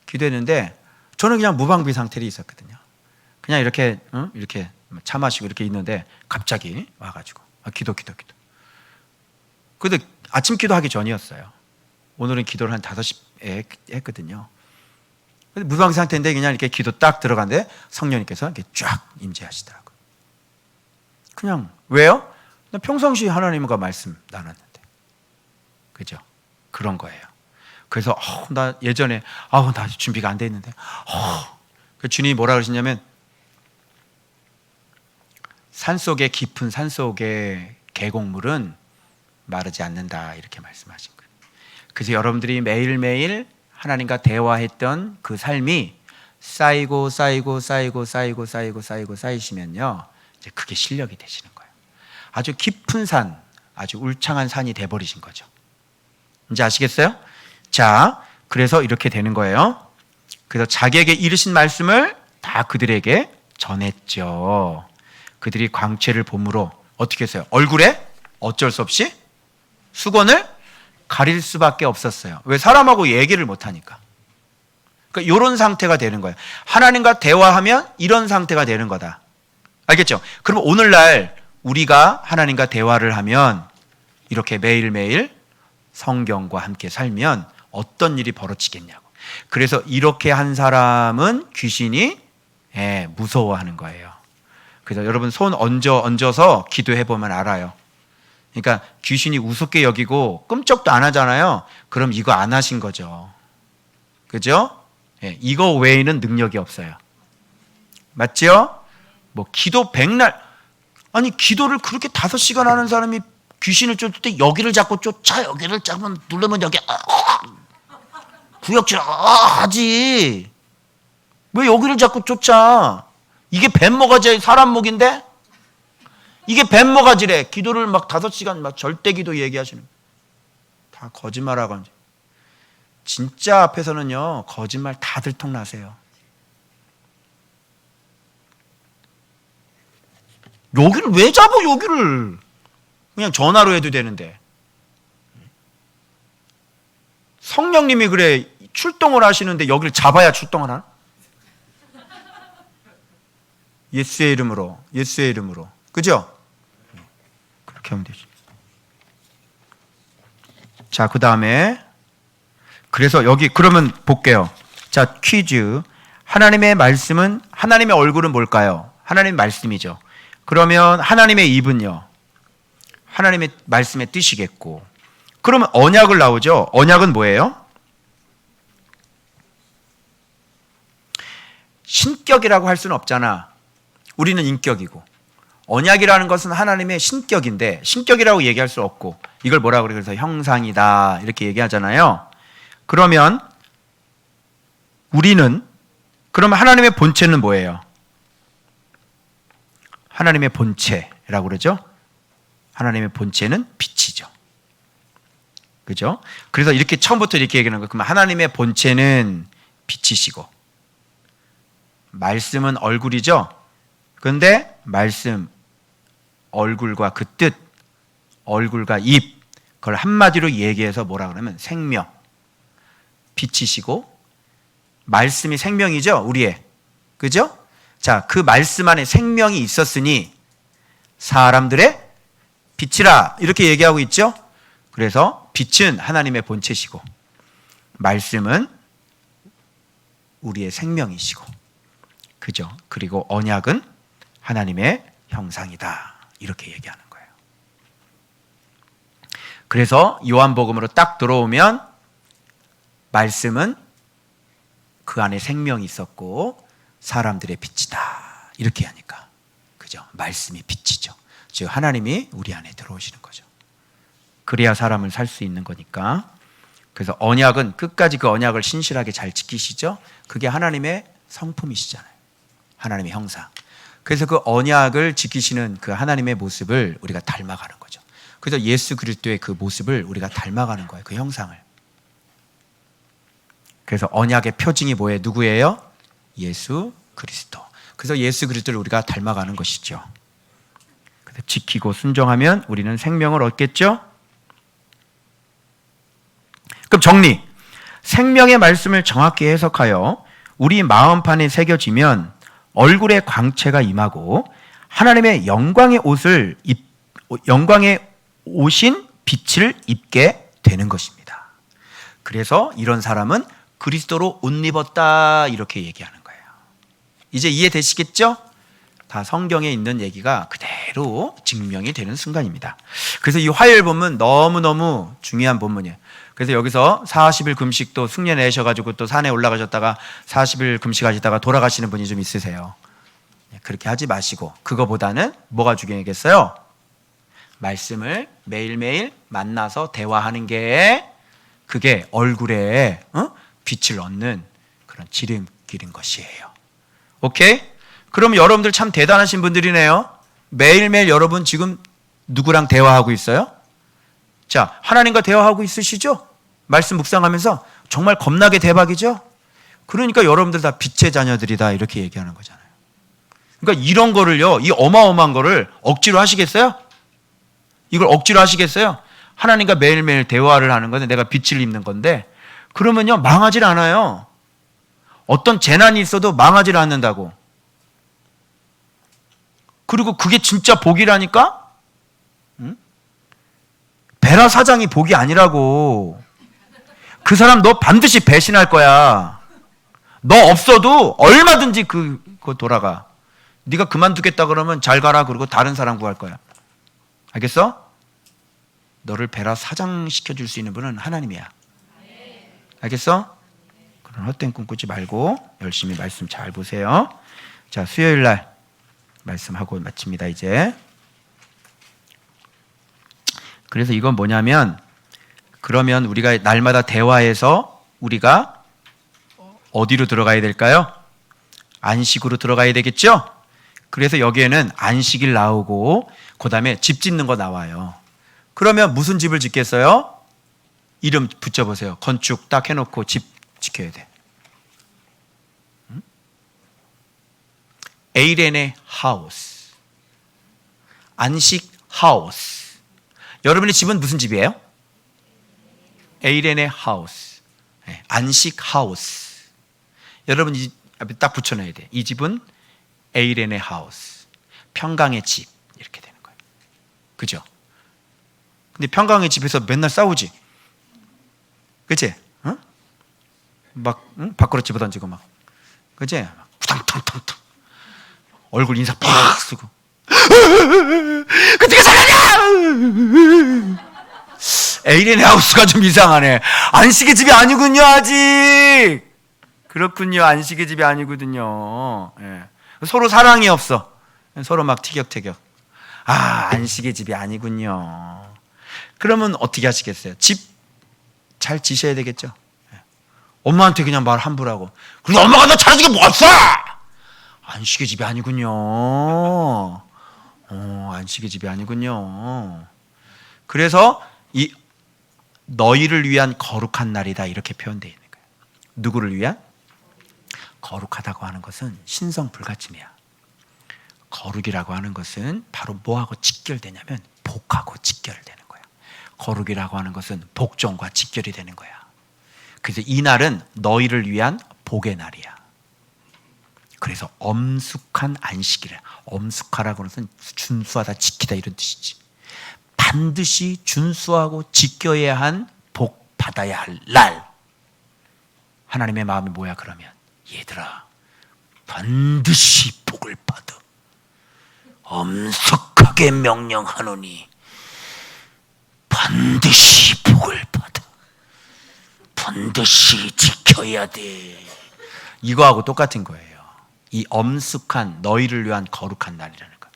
기도했는데 저는 그냥 무방비 상태로 있었거든요. 그냥 이렇게 차 마시고 이렇게 있는데 갑자기 와가지고 기도. 근데 아침 기도하기 전이었어요. 오늘은 기도를 한 5시에 했거든요. 근데 무방비 상태인데 그냥 이렇게 기도 딱 들어갔는데 성령님께서 이렇게 쫙 임재하시더라고요. 그냥 왜요? 나 평상시 하나님과 말씀 나눴는데, 그죠? 그런 거예요. 그래서 나 예전에 나 준비가 안 돼 있는데 그 주님이 뭐라 그러시냐면 깊은 산속의 계곡물은 마르지 않는다, 이렇게 말씀하신 거예요. 그래서 여러분들이 매일매일 하나님과 대화했던 그 삶이 쌓이고 쌓이시면요, 이제 그게 실력이 되시는 거예요. 아주 깊은 산, 아주 울창한 산이 돼버리신 거죠. 이제 아시겠어요? 자, 그래서 이렇게 되는 거예요. 그래서 자기에게 이르신 말씀을 다 그들에게 전했죠. 그들이 광채를 봄으로 어떻게 했어요? 얼굴에 어쩔 수 없이 수건을 가릴 수밖에 없었어요. 왜? 사람하고 얘기를 못하니까. 그러니까 이런 상태가 되는 거예요. 하나님과 대화하면 이런 상태가 되는 거다. 알겠죠? 그럼 오늘날 우리가 하나님과 대화를 하면 이렇게 매일매일 성경과 함께 살면 어떤 일이 벌어지겠냐고. 그래서 이렇게 한 사람은 귀신이 무서워하는 거예요. 그래서 여러분 손 얹어서 기도해 보면 알아요. 그러니까 귀신이 우습게 여기고 끔찍도 안 하잖아요. 그럼 이거 안 하신 거죠. 그죠? 이거 외에는 능력이 없어요. 맞죠? 뭐 기도 백날, 아니 기도를 그렇게 5시간 하는 사람이 귀신을 쫓을 때 여기를 자꾸 쫓아. 여기를 잡으면 누르면 여기 구역질 하지. 왜 여기를 자꾸 쫓아? 이게 뱀모가지 사람 목인데? 이게 뱀모가지래. 기도를 막 5시간 막 절대기도 얘기하시는. 다 거짓말하고 하지. 진짜 앞에서는요 거짓말 다 들통나세요. 여기를 왜 잡아? 여기를 그냥 전화로 해도 되는데. 성령님이 그래 출동을 하시는데 여기를 잡아야 출동을 하나? 예수의 이름으로, 예수의 이름으로. 그죠? 그렇게 하면 되지. 자, 그 다음에 그래서 여기 그러면 볼게요. 자, 퀴즈. 하나님의 말씀은, 하나님의 얼굴은 뭘까요? 하나님의 말씀이죠. 그러면 하나님의 입은요? 하나님의 말씀의 뜻이겠고. 그러면 언약을 나오죠. 언약은 뭐예요? 신격이라고 할 수는 없잖아. 우리는 인격이고. 언약이라는 것은 하나님의 신격인데 신격이라고 얘기할 수 없고, 이걸 뭐라 그래? 그래서 형상이다 이렇게 얘기하잖아요. 그러면 우리는, 그러면 하나님의 본체는 뭐예요? 하나님의 본체라고 그러죠. 하나님의 본체는 빛이죠. 그죠? 그래서 이렇게 처음부터 이렇게 얘기하는 거예요. 그러면 하나님의 본체는 빛이시고 말씀은 얼굴이죠. 그런데 말씀, 얼굴과 그 뜻, 얼굴과 입, 그걸 한마디로 얘기해서 뭐라 그러면 생명, 빛이시고 말씀이 생명이죠, 우리의. 그죠? 자, 그 말씀 안에 생명이 있었으니 사람들의 빛이라 이렇게 얘기하고 있죠. 그래서 빛은 하나님의 본체시고 말씀은 우리의 생명이시고, 그죠? 그리고 언약은 하나님의 형상이다 이렇게 얘기하는 거예요. 그래서 요한복음으로 딱 들어오면 말씀은 그 안에 생명이 있었고 사람들의 빛이다 이렇게 하니까, 그죠? 말씀이 빛이죠. 즉 하나님이 우리 안에 들어오시는 거죠. 그래야 사람을 살 수 있는 거니까. 그래서 언약은 끝까지 그 언약을 신실하게 잘 지키시죠. 그게 하나님의 성품이시잖아요. 하나님의 형상. 그래서 그 언약을 지키시는 그 하나님의 모습을 우리가 닮아가는 거죠. 그래서 예수 그리스도의 그 모습을 우리가 닮아가는 거예요. 그 형상을. 그래서 언약의 표징이 뭐예요? 누구예요? 예수 그리스도. 그래서 예수 그리스도를 우리가 닮아가는 것이죠. 그래서 지키고 순종하면 우리는 생명을 얻겠죠? 그럼 정리. 생명의 말씀을 정확히 해석하여 우리 마음판에 새겨지면 얼굴에 광채가 임하고 하나님의 영광의 영광의 옷인 빛을 입게 되는 것입니다. 그래서 이런 사람은 그리스도로 옷 입었다 이렇게 얘기하는 거예요. 이제 이해되시겠죠? 다 성경에 있는 얘기가 그대로 증명이 되는 순간입니다. 그래서 이 화요일 본문 너무너무 중요한 본문이에요. 그래서 여기서 40일 금식도 숙려 내셔가지고 또 산에 올라가셨다가 40일 금식하시다가 돌아가시는 분이 좀 있으세요. 그렇게 하지 마시고, 그거보다는 뭐가 중요하겠어요? 말씀을 매일매일 만나서 대화하는 게 그게 얼굴에 빛을 얻는 그런 지름길인 것이에요. 오케이? 그럼 여러분들 참 대단하신 분들이네요. 매일매일 여러분 지금 누구랑 대화하고 있어요? 자, 하나님과 대화하고 있으시죠? 말씀 묵상하면서 정말 겁나게 대박이죠? 그러니까 여러분들 다 빛의 자녀들이다 이렇게 얘기하는 거잖아요. 그러니까 이런 거를요, 이 어마어마한 거를 억지로 하시겠어요? 이걸 억지로 하시겠어요? 하나님과 매일매일 대화를 하는 건데 내가 빛을 입는 건데 그러면요 망하질 않아요. 어떤 재난이 있어도 망하질 않는다고. 그리고 그게 진짜 복이라니까? 베라 사장이 복이 아니라고. 그 사람 너 반드시 배신할 거야. 너 없어도 얼마든지 그거 돌아가. 네가 그만두겠다 그러면 잘 가라 그러고 다른 사람 구할 거야. 알겠어? 너를 베라 사장 시켜줄 수 있는 분은 하나님이야. 알겠어? 그런 헛된 꿈 꾸지 말고 열심히 말씀 잘 보세요. 자, 수요일 날 말씀하고 마칩니다 이제. 그래서 이건 뭐냐면, 그러면 우리가 날마다 대화해서 우리가 어디로 들어가야 될까요? 안식으로 들어가야 되겠죠? 그래서 여기에는 안식일 나오고 그 다음에 집 짓는 거 나와요. 그러면 무슨 집을 짓겠어요? 이름 붙여보세요. 건축 딱 해놓고 집 지켜야 돼. 에이렌의 하우스, 안식 하우스. 여러분의 집은 무슨 집이에요? 에이렌의 하우스, 안식 하우스. 여러분 이 앞에 딱 붙여놔야 돼. 이 집은 에이렌의 하우스, 평강의 집 이렇게 되는 거예요. 그죠? 근데 평강의 집에서 맨날 싸우지, 그치? 응? 막 밖으로 집어던지고 막, 그치? 탕탕탕탕 얼굴 인사 팍 쓰고 그때가 잘하냐? 에이렌의 하우스가 좀 이상하네. 안식의 집이 아니군요 아직. 그렇군요, 안식의 집이 아니거든요. 예. 서로 사랑이 없어. 서로 막 티격태격. 아, 안식의 집이 아니군요. 그러면 어떻게 하시겠어요? 집 잘 지셔야 되겠죠. 예. 엄마한테 그냥 말 함부로 하고, 그래서 엄마가 너 잘해주게 뭐 없어? 안식의 집이 아니군요. 안식의 집이 아니군요. 그래서 이 너희를 위한 거룩한 날이다 이렇게 표현되어 있는 거예요. 누구를 위한? 거룩하다고 하는 것은 신성 불가침이야. 거룩이라고 하는 것은 바로 뭐하고 직결되냐면 복하고 직결되는 거야. 거룩이라고 하는 것은 복종과 직결이 되는 거야. 그래서 이 날은 너희를 위한 복의 날이야. 그래서 엄숙한 안식이래. 엄숙하라고 하는 것은 준수하다, 지키다 이런 뜻이지. 반드시 준수하고 지켜야 한 복 받아야 할 날. 하나님의 마음이 뭐야 그러면? 얘들아, 반드시 복을 받아. 엄숙하게 명령하노니 반드시 복을 받아. 반드시 지켜야 돼. 이거하고 똑같은 거예요. 이 엄숙한 너희를 위한 거룩한 날이라는 거.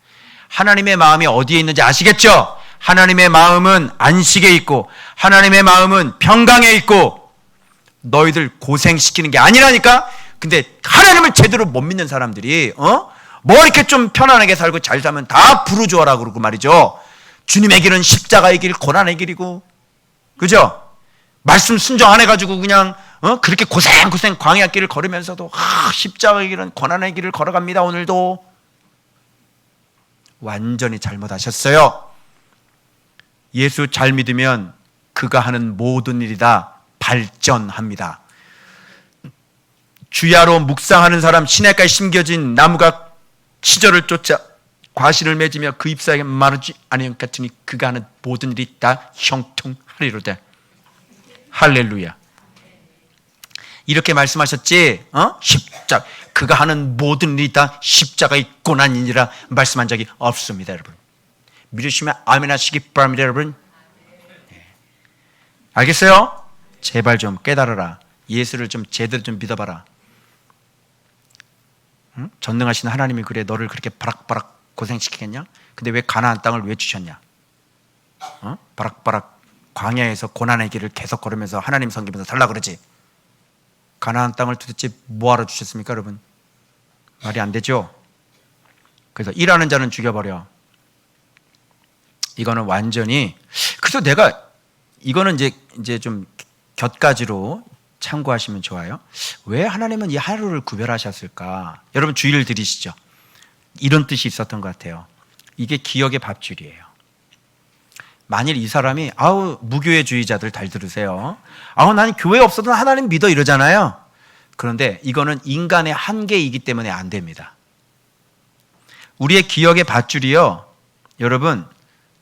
하나님의 마음이 어디에 있는지 아시겠죠? 하나님의 마음은 안식에 있고 하나님의 마음은 평강에 있고, 너희들 고생시키는 게 아니라니까. 근데 하나님을 제대로 못 믿는 사람들이 뭐 이렇게 좀 편안하게 살고 잘 살면 다 부르주어라 그러고 말이죠. 주님의 길은 십자가의 길, 고난의 길이고, 그죠? 말씀 순종 안 해가지고 그냥 그렇게 고생 광야 길을 걸으면서도 십자가의 길은 고난의 길을 걸어갑니다. 오늘도 완전히 잘못하셨어요. 예수 잘 믿으면 그가 하는 모든 일이 다 발전합니다. 주야로 묵상하는 사람, 시냇가에 심겨진 나무가 시절을 쫓아 과실을 맺으며 그 잎사귀에 마르지 아니한 같으니 그가 하는 모든 일이 다 형통하리로다. 할렐루야. 이렇게 말씀하셨지. 십자가, 그가 하는 모든 일이 다 십자가의 고난이니라 말씀한 적이 없습니다. 여러분 믿으시면 아멘 하시기 바랍니다. 여러분 알겠어요? 제발 좀 깨달아라. 예수를 좀 제대로 좀 믿어봐라. 응? 전능하신 하나님이 그래 너를 그렇게 바락바락 고생시키겠냐? 근데 왜 가나안 땅을 왜 주셨냐? 바락바락 광야에서 고난의 길을 계속 걸으면서 하나님 섬기면서 살라 그러지. 가나안 땅을 도대체 뭐하러 주셨습니까, 여러분? 말이 안 되죠. 그래서 일하는 자는 죽여버려. 이거는 완전히. 그래서 내가 이거는 이제 좀 곁가지로 참고하시면 좋아요. 왜 하나님은 이 하루를 구별하셨을까? 여러분 주의를 들이시죠. 이런 뜻이 있었던 것 같아요. 이게 기억의 밥줄이에요. 만일 이 사람이 무교회주의자들 잘 들으세요. 나는 교회 없어도 하나님 믿어 이러잖아요. 그런데 이거는 인간의 한계이기 때문에 안 됩니다. 우리의 기억의 밧줄이요. 여러분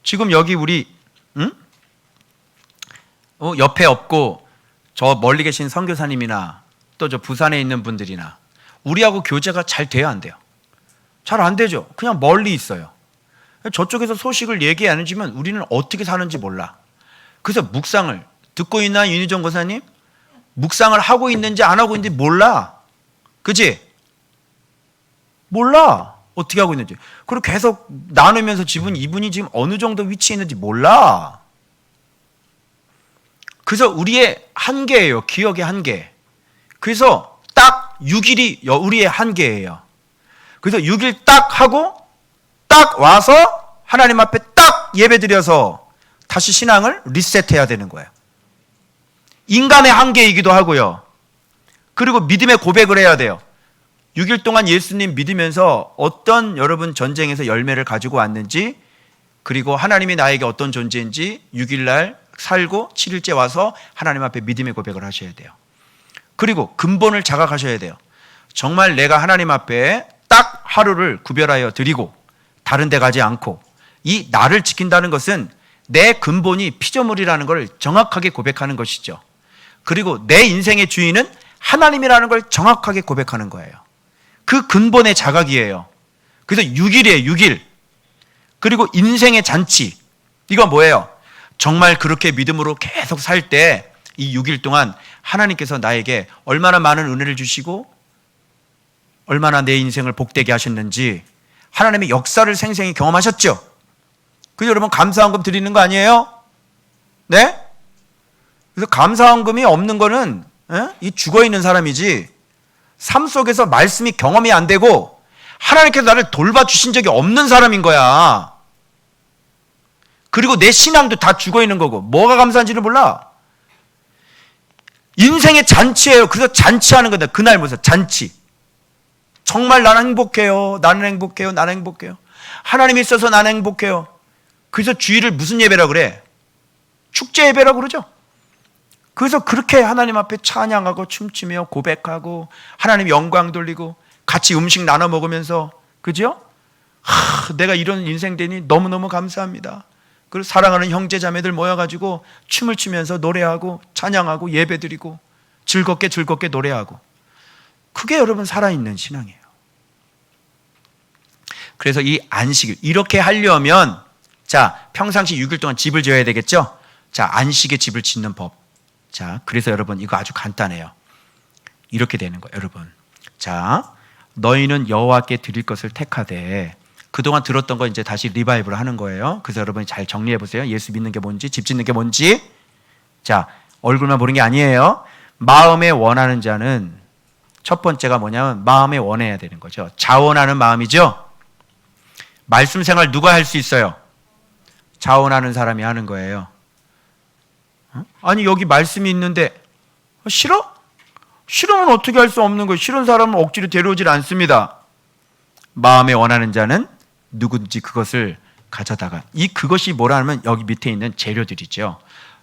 지금 여기 우리 옆에 없고 저 멀리 계신 선교사님이나 또 저 부산에 있는 분들이나 우리하고 교제가 잘 돼요, 안 돼요? 잘 안 되죠. 그냥 멀리 있어요. 저쪽에서 소식을 얘기 안 해주면 우리는 어떻게 사는지 몰라. 그래서 묵상을 듣고 있나 윤희정 권사님? 묵상을 하고 있는지 안 하고 있는지 몰라. 그지? 몰라. 어떻게 하고 있는지. 그리고 계속 나누면서 이분이 지금 어느 정도 위치에 있는지 몰라. 그래서 우리의 한계예요. 기억의 한계. 그래서 딱 6일이 우리의 한계예요. 그래서 6일 딱 하고 딱 와서 하나님 앞에 딱 예배드려서 다시 신앙을 리셋해야 되는 거예요. 인간의 한계이기도 하고요. 그리고 믿음의 고백을 해야 돼요. 6일 동안 예수님 믿으면서 어떤 여러분 전쟁에서 열매를 가지고 왔는지, 그리고 하나님이 나에게 어떤 존재인지 6일날 살고 7일째 와서 하나님 앞에 믿음의 고백을 하셔야 돼요. 그리고 근본을 자각하셔야 돼요. 정말 내가 하나님 앞에 딱 하루를 구별하여 드리고 다른 데 가지 않고 이 나를 지킨다는 것은 내 근본이 피조물이라는 걸 정확하게 고백하는 것이죠. 그리고 내 인생의 주인은 하나님이라는 걸 정확하게 고백하는 거예요. 그 근본의 자각이에요. 그래서 6일이에요, 6일. 그리고 인생의 잔치. 이건 뭐예요? 정말 그렇게 믿음으로 계속 살 때 이 6일 동안 하나님께서 나에게 얼마나 많은 은혜를 주시고 얼마나 내 인생을 복되게 하셨는지 하나님의 역사를 생생히 경험하셨죠? 그래서 여러분 감사헌금 드리는 거 아니에요? 네? 그래서 감사헌금이 없는 거는 이 죽어있는 사람이지, 삶 속에서 말씀이 경험이 안 되고 하나님께서 나를 돌봐주신 적이 없는 사람인 거야. 그리고 내 신앙도 다 죽어있는 거고 뭐가 감사한지를 몰라. 인생의 잔치예요. 그래서 잔치하는 거다. 그날부터 잔치. 정말 나는 행복해요. 나는 행복해요. 나는 행복해요. 하나님이 있어서 나는 행복해요. 그래서 주일을 무슨 예배라고 그래? 축제 예배라고 그러죠. 그래서 그렇게 하나님 앞에 찬양하고 춤추며 고백하고 하나님 영광 돌리고 같이 음식 나눠 먹으면서, 그죠? 내가 이런 인생 되니 너무너무 감사합니다. 그리고 사랑하는 형제 자매들 모여가지고 춤을 추면서 노래하고 찬양하고 예배드리고 즐겁게 노래하고, 그게 여러분 살아있는 신앙이에요. 그래서 이 안식일 이렇게 하려면, 자, 평상시 6일 동안 집을 지어야 되겠죠? 자, 안식의 집을 짓는 법. 자, 그래서 여러분 이거 아주 간단해요. 이렇게 되는 거예요, 여러분. 자, 너희는 여호와께 드릴 것을 택하되, 그동안 들었던 거 이제 다시 리바이브를 하는 거예요. 그래서 여러분이 잘 정리해 보세요. 예수 믿는 게 뭔지, 집 짓는 게 뭔지. 자, 얼굴만 보는 게 아니에요. 마음에 원하는 자는 첫 번째가 뭐냐면 마음에 원해야 되는 거죠. 자원하는 마음이죠. 말씀 생활 누가 할 수 있어요? 자원하는 사람이 하는 거예요. 아니 여기 말씀이 있는데 싫어? 싫으면 어떻게 할 수 없는 거예요. 싫은 사람은 억지로 데려오질 않습니다. 마음에 원하는 자는 누구든지 그것을 가져다가, 그것이 뭐라 하면 여기 밑에 있는 재료들이죠.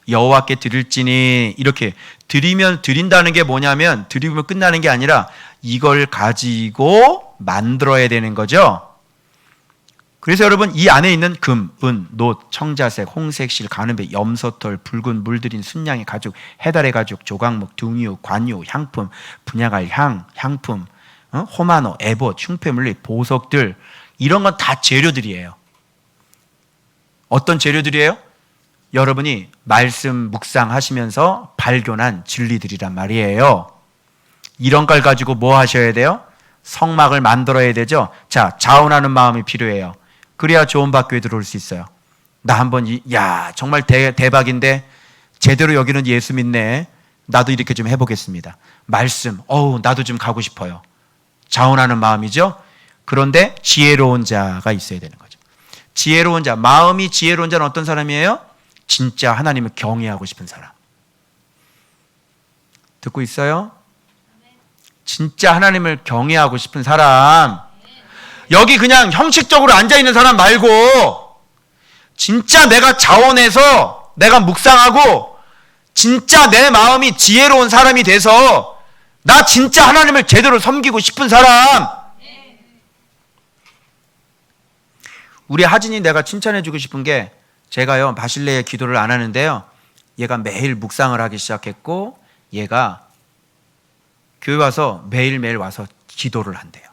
여호와께 드릴지니, 이렇게 드린다는 게 뭐냐면 드리면 끝나는 게 아니라 이걸 가지고 만들어야 되는 거죠. 그래서 여러분 이 안에 있는 금, 은, 놋, 청자색, 홍색 실, 가는배, 염소털, 붉은 물들인 순양의 가죽, 해달의 가죽, 조각목, 등유, 관유, 향품, 분향할 향품, 호마노, 에봇, 흉패물리, 보석들, 이런 건 다 재료들이에요. 어떤 재료들이에요? 여러분이 말씀 묵상하시면서 발견한 진리들이란 말이에요. 이런 걸 가지고 뭐 하셔야 돼요? 성막을 만들어야 되죠. 자, 자원하는 마음이 필요해요. 그래야 좋은 학교에 들어올 수 있어요. 나 한번 정말 대박인데 제대로 여기는 예수 믿네. 나도 이렇게 좀 해보겠습니다. 말씀, 나도 좀 가고 싶어요. 자원하는 마음이죠. 그런데 지혜로운 자가 있어야 되는 거죠. 지혜로운 자, 마음이 지혜로운 자는 어떤 사람이에요? 진짜 하나님을 경외하고 싶은 사람. 듣고 있어요? 진짜 하나님을 경외하고 싶은 사람. 여기 그냥 형식적으로 앉아있는 사람 말고 진짜 내가 자원해서 내가 묵상하고 진짜 내 마음이 지혜로운 사람이 돼서 나 진짜 하나님을 제대로 섬기고 싶은 사람. 우리 하진이 내가 칭찬해주고 싶은 게 제가요 바실레에 기도를 안 하는데요, 얘가 매일 묵상을 하기 시작했고 얘가 교회 와서 매일매일 와서 기도를 한대요.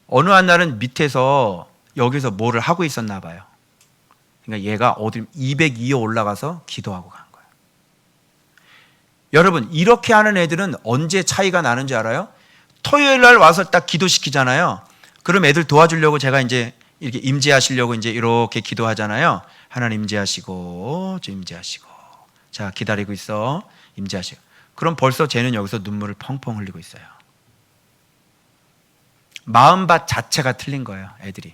어느 한 날은 밑에서 여기서 뭐를 하고 있었나 봐요. 그러니까 얘가 어디 202호 올라가서 기도하고 간 거예요. 여러분, 이렇게 하는 애들은 언제 차이가 나는 줄 알아요? 토요일 날 와서 딱 기도시키잖아요. 그럼 애들 도와주려고 제가 이제 이렇게 임재하시려고 이제 이렇게 기도하잖아요. 하나님 임재하시고, 저 임재하시고, 자 기다리고 있어, 임재하시고. 그럼 벌써 쟤는 여기서 눈물을 펑펑 흘리고 있어요. 마음밭 자체가 틀린 거예요, 애들이.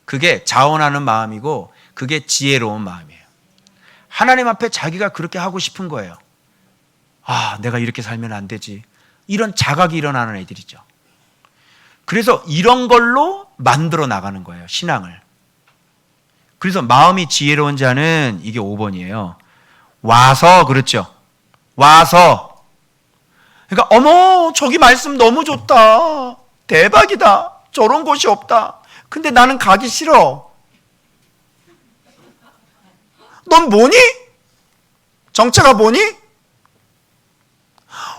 그게 자원하는 마음이고 그게 지혜로운 마음이에요. 하나님 앞에 자기가 그렇게 하고 싶은 거예요. 내가 이렇게 살면 안 되지. 이런 자각이 일어나는 애들이죠. 그래서 이런 걸로 만들어 나가는 거예요, 신앙을. 그래서 마음이 지혜로운 자는 이게 5번이에요. 와서, 그렇죠. 와서. 그러니까 어머 저기 말씀 너무 좋다. 대박이다. 저런 곳이 없다. 근데 나는 가기 싫어. 넌 뭐니? 정체가 뭐니?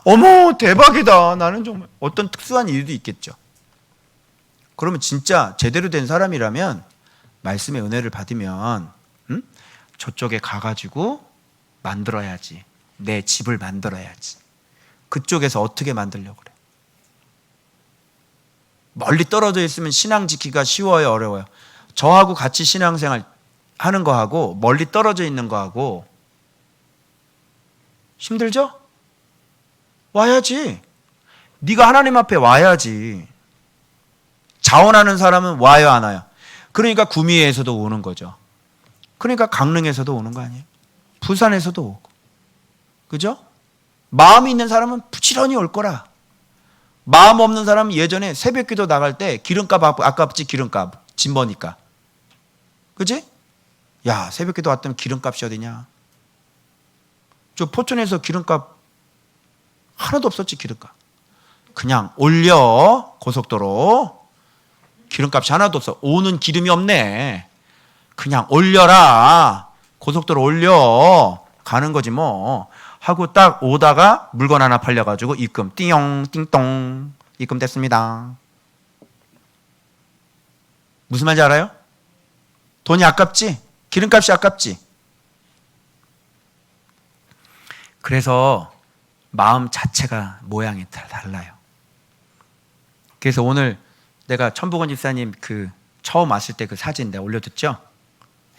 어머 대박이다. 나는 정말 어떤 특수한 일도 있겠죠. 그러면 진짜 제대로 된 사람이라면 말씀의 은혜를 받으면 저쪽에 가가지고 만들어야지. 내 집을 만들어야지. 그쪽에서 어떻게 만들려고 그래? 멀리 떨어져 있으면 신앙 지키기가 쉬워요, 어려워요? 저하고 같이 신앙생활 하는 거하고 멀리 떨어져 있는 거하고 힘들죠? 와야지. 네가 하나님 앞에 와야지. 자원하는 사람은 와요, 안 와요? 그러니까 구미에서도 오는 거죠. 그러니까 강릉에서도 오는 거 아니에요? 부산에서도 오고. 그죠? 마음이 있는 사람은 부지런히 올 거라. 마음 없는 사람은 예전에 새벽기도 나갈 때 기름값 아깝지, 기름값 짐 버니까. 그지? 야, 새벽기도 왔더니 기름값이 어디냐? 저 포천에서 기름값 하나도 없었지, 기름값. 그냥 올려, 고속도로. 기름값이 하나도 없어. 오는 기름이 없네. 그냥 올려라. 고속도로 올려. 가는 거지 뭐. 하고 딱 오다가 물건 하나 팔려가지고 입금 띵용 띵똥 입금 됐습니다. 무슨 말인지 알아요? 돈이 아깝지? 기름값이 아깝지? 그래서 마음 자체가 모양이 달라요. 그래서 오늘 내가 천복원 집사님 그 처음 왔을 때 그 사진 내가 올려뒀죠?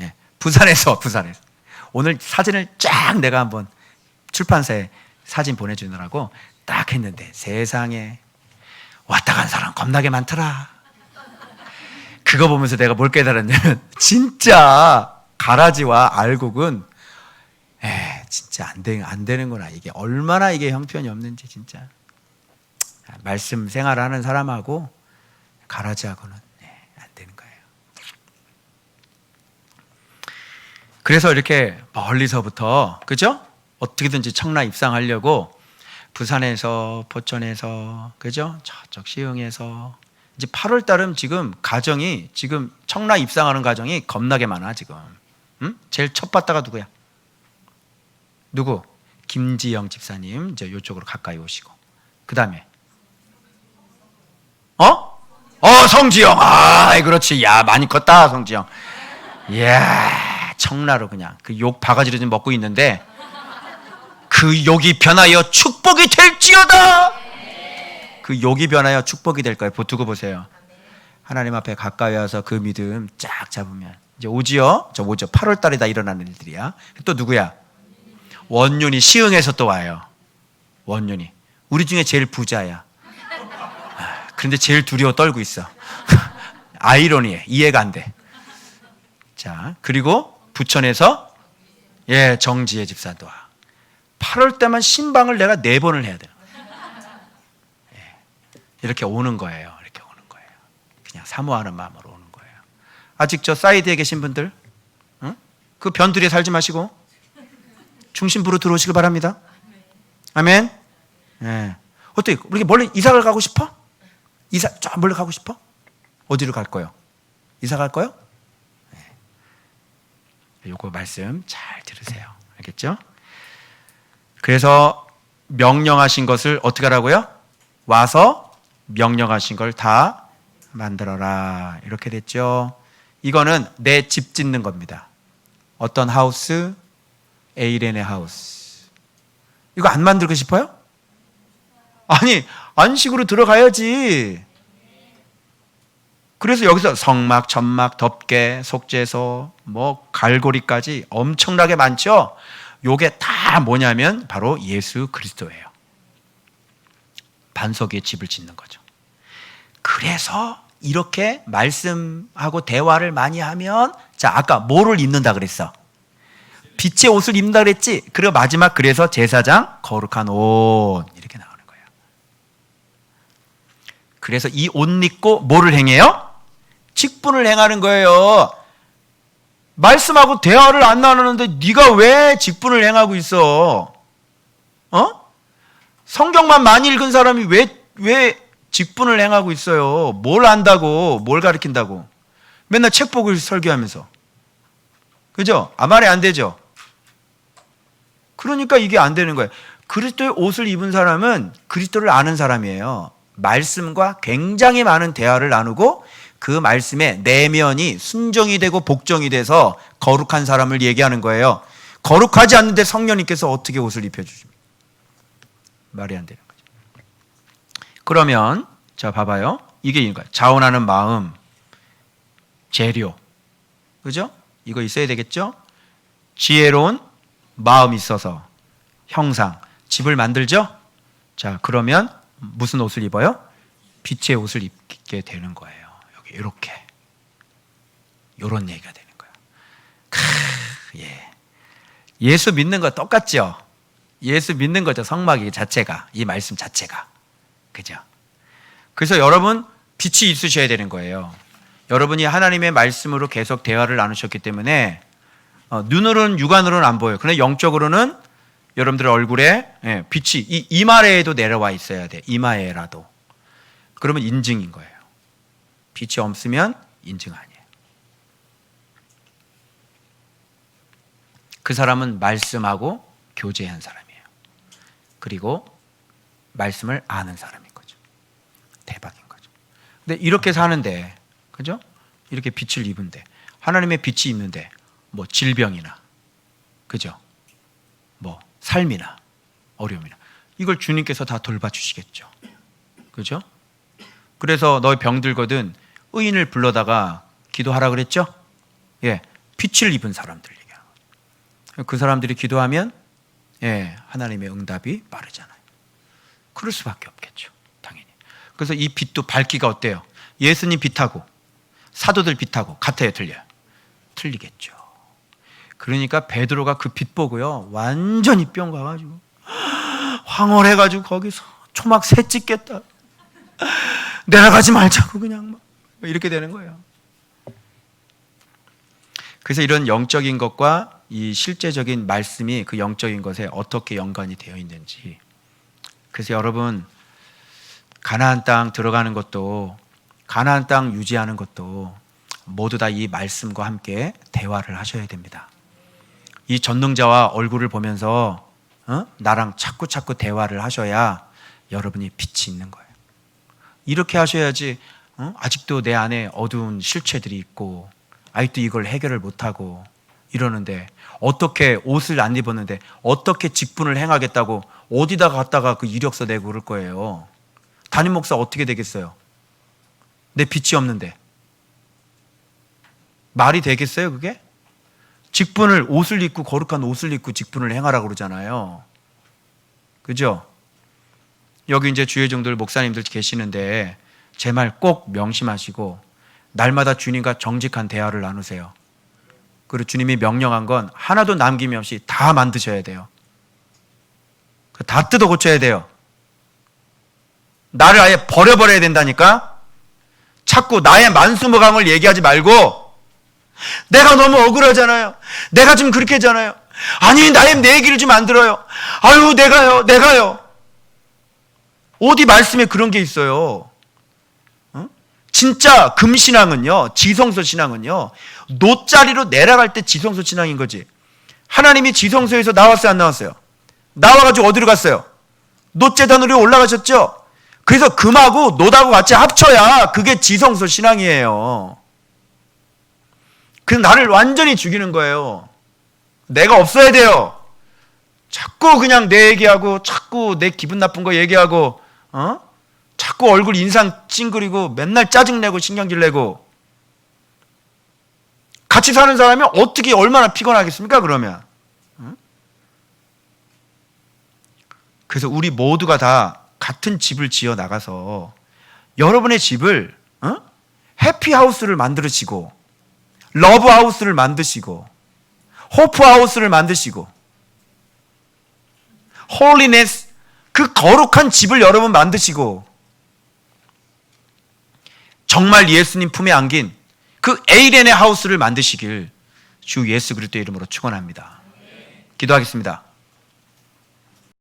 예, 부산에서 오늘 사진을 쫙 내가 한번 출판사에 사진 보내주느라고 딱 했는데 세상에 왔다 간 사람 겁나게 많더라. 그거 보면서 내가 뭘 깨달았냐면 진짜 가라지와 알곡은 진짜 안 되는구나. 이게 얼마나 이게 형편이 없는지 진짜. 말씀 생활하는 사람하고 가라지하고는 안 되는 거예요. 그래서 이렇게 멀리서부터, 그죠? 어떻게든지 청라 입상하려고 부산에서, 포천에서, 그죠? 저쪽 시흥에서 이제 8월 달은 지금 가정이 지금 청라 입상하는 가정이 겁나게 많아 지금. 응? 제일 첫 봤다가 누구야? 누구? 김지영 집사님 이제 이쪽으로 가까이 오시고, 그 다음에 성지영. 그렇지. 야, 많이 컸다 성지영. 이야, 청라로 그냥 그 욕 바가지로 좀 먹고 있는데 그 욕이 변하여 축복이 될지어다. 그 욕이 변하여 축복이 될 거예요. 두고 보세요. 하나님 앞에 가까이 와서 그 믿음 쫙 잡으면 이제 오지요. 저 오죠. 8월 달에 다 일어나는 일들이야. 또 누구야? 원윤이 시흥에서 또 와요. 원윤이. 우리 중에 제일 부자야. 그런데 제일 두려워 떨고 있어. 아이러니해. 이해가 안 돼. 자, 그리고 부천에서 정지혜 집사도 와. 8월 때만 신방을 내가 4번을 해야 돼. 이렇게 오는 거예요. 이렇게 오는 거예요. 그냥 사모하는 마음으로 오는 거예요. 아직 저 사이드에 계신 분들, 그 변두리에 살지 마시고 중심부로 들어오시길 바랍니다. 아멘. 어떻게 우리 멀리 이사를 가고 싶어? 이사 저 멀리 가고 싶어? 어디로 갈 거요? 이사 갈 거요? 요거 말씀 잘 들으세요. 알겠죠? 그래서 명령하신 것을 어떻게 하라고요? 와서 명령하신 걸 다 만들어라. 이렇게 됐죠. 이거는 내 집 짓는 겁니다. 어떤 하우스? 에이렌의 하우스. 이거 안 만들고 싶어요? 아니, 안식으로 들어가야지. 그래서 여기서 성막, 천막, 덮개, 속죄소, 뭐 갈고리까지 엄청나게 많죠. 요게 다 뭐냐면 바로 예수 그리스도예요. 반석 위에 집을 짓는 거죠. 그래서 이렇게 말씀하고 대화를 많이 하면, 자, 아까 뭐를 입는다 그랬어? 빛의 옷을 입는다 그랬지? 그리고 마지막 그래서 제사장 거룩한 옷 이렇게 나오는 거예요. 그래서 이 옷 입고 뭐를 행해요? 직분을 행하는 거예요. 말씀하고 대화를 안 나누는데 네가 왜 직분을 행하고 있어? 성경만 많이 읽은 사람이 왜 직분을 행하고 있어요? 뭘 안다고, 뭘 가르친다고? 맨날 책 보고 설교하면서. 그죠? 말이 안 되죠? 그러니까 이게 안 되는 거예요. 그리스도의 옷을 입은 사람은 그리스도를 아는 사람이에요. 말씀과 굉장히 많은 대화를 나누고 그 말씀에 내면이 순종이 되고 복종이 돼서 거룩한 사람을 얘기하는 거예요. 거룩하지 않는데 성령님께서 어떻게 옷을 입혀주십니까? 말이 안 되는 거죠. 그러면 자 봐봐요. 이게 이거야. 자원하는 마음, 재료, 그죠? 이거 있어야 되겠죠? 지혜로운 마음이 있어서 형상, 집을 만들죠? 자, 그러면 무슨 옷을 입어요? 빛의 옷을 입게 되는 거예요. 여기 이렇게. 이런 얘기가 되는 거예요. 예수 믿는 거 똑같죠? 예수 믿는 거죠. 성막 자체가, 이 말씀 자체가. 그죠? 그래서 여러분 빛이 있으셔야 되는 거예요. 여러분이 하나님의 말씀으로 계속 대화를 나누셨기 때문에 눈으로는, 육안으로는 안 보여요. 그런데 영적으로는 여러분들의 얼굴에 빛이 이 이마에도 내려와 있어야 돼. 이마에라도. 그러면 인증인 거예요. 빛이 없으면 인증 아니에요. 그 사람은 말씀하고 교제한 사람이에요. 그리고 말씀을 아는 사람인 거죠. 대박인 거죠. 근데 이렇게 사는데, 그죠? 이렇게 빛을 입은데, 하나님의 빛이 있는데, 뭐 질병이나, 그죠? 뭐 삶이나 어려움이나, 이걸 주님께서 다 돌봐주시겠죠. 그죠? 그래서 너 병들거든 의인을 불러다가 기도하라 그랬죠? 빛을 입은 사람들 얘기하는 거죠. 그 사람들이 기도하면 하나님의 응답이 빠르잖아요. 그럴 수밖에 없겠죠. 당연히. 그래서 이 빛도 밝기가 어때요? 예수님 빛하고 사도들 빛하고 같아요? 틀려요? 틀리겠죠. 그러니까 베드로가 그 빛 보고요 완전히 뿅 가가지고 황홀해가지고 거기서 초막 새 찍겠다, 내려가지 말자고 그냥 막 이렇게 되는 거예요. 그래서 이런 영적인 것과 이 실제적인 말씀이 그 영적인 것에 어떻게 연관이 되어 있는지. 그래서 여러분 가나안 땅 들어가는 것도, 가나안 땅 유지하는 것도 모두 다 이 말씀과 함께 대화를 하셔야 됩니다. 이 전능자와 얼굴을 보면서 나랑 자꾸 대화를 하셔야 여러분이 빛이 있는 거예요. 이렇게 하셔야지 아직도 내 안에 어두운 실체들이 있고 아직도 이걸 해결을 못하고 이러는데, 어떻게 옷을 안 입었는데 어떻게 직분을 행하겠다고 어디다 갔다가 그 이력서 내고 그럴 거예요. 담임 목사 어떻게 되겠어요? 내 빛이 없는데. 말이 되겠어요, 그게? 직분을, 옷을 입고, 거룩한 옷을 입고 직분을 행하라고 그러잖아요. 그죠? 여기 이제 주의 종들 목사님들 계시는데 제 말 꼭 명심하시고 날마다 주님과 정직한 대화를 나누세요. 그리고 주님이 명령한 건 하나도 남김없이 다 만드셔야 돼요. 다 뜯어 고쳐야 돼요. 나를 아예 버려버려야 된다니까? 자꾸 나의 만수무강을 얘기하지 말고 내가 너무 억울하잖아요. 내가 지금 그렇게 하잖아요. 아니, 내 얘기를 좀 안 들어요. 아유, 내가요. 어디 말씀에 그런 게 있어요. 진짜 금신앙은요, 지성소 신앙은요, 노자리로 내려갈 때 지성소 신앙인 거지. 하나님이 지성소에서 나왔어요, 안 나왔어요? 나와가지고 어디로 갔어요? 노제단으로 올라가셨죠? 그래서 금하고 노하고 같이 합쳐야 그게 지성소 신앙이에요. 그래서 나를 완전히 죽이는 거예요. 내가 없어야 돼요. 자꾸 그냥 내 얘기하고, 자꾸 내 기분 나쁜 거 얘기하고, 자꾸 얼굴 인상 찡그리고 맨날 짜증내고 신경질 내고. 같이 사는 사람이 어떻게 얼마나 피곤하겠습니까, 그러면? 그래서 우리 모두가 다 같은 집을 지어 나가서 여러분의 집을 해피하우스를 만드시고, 러브하우스를 만드시고, 호프하우스를 만드시고, 홀리네스, 그 거룩한 집을 여러분 만드시고, 정말 예수님 품에 안긴 그 에이렌의 하우스를 만드시길 주 예수 그리스도의 이름으로 축원합니다. 기도하겠습니다.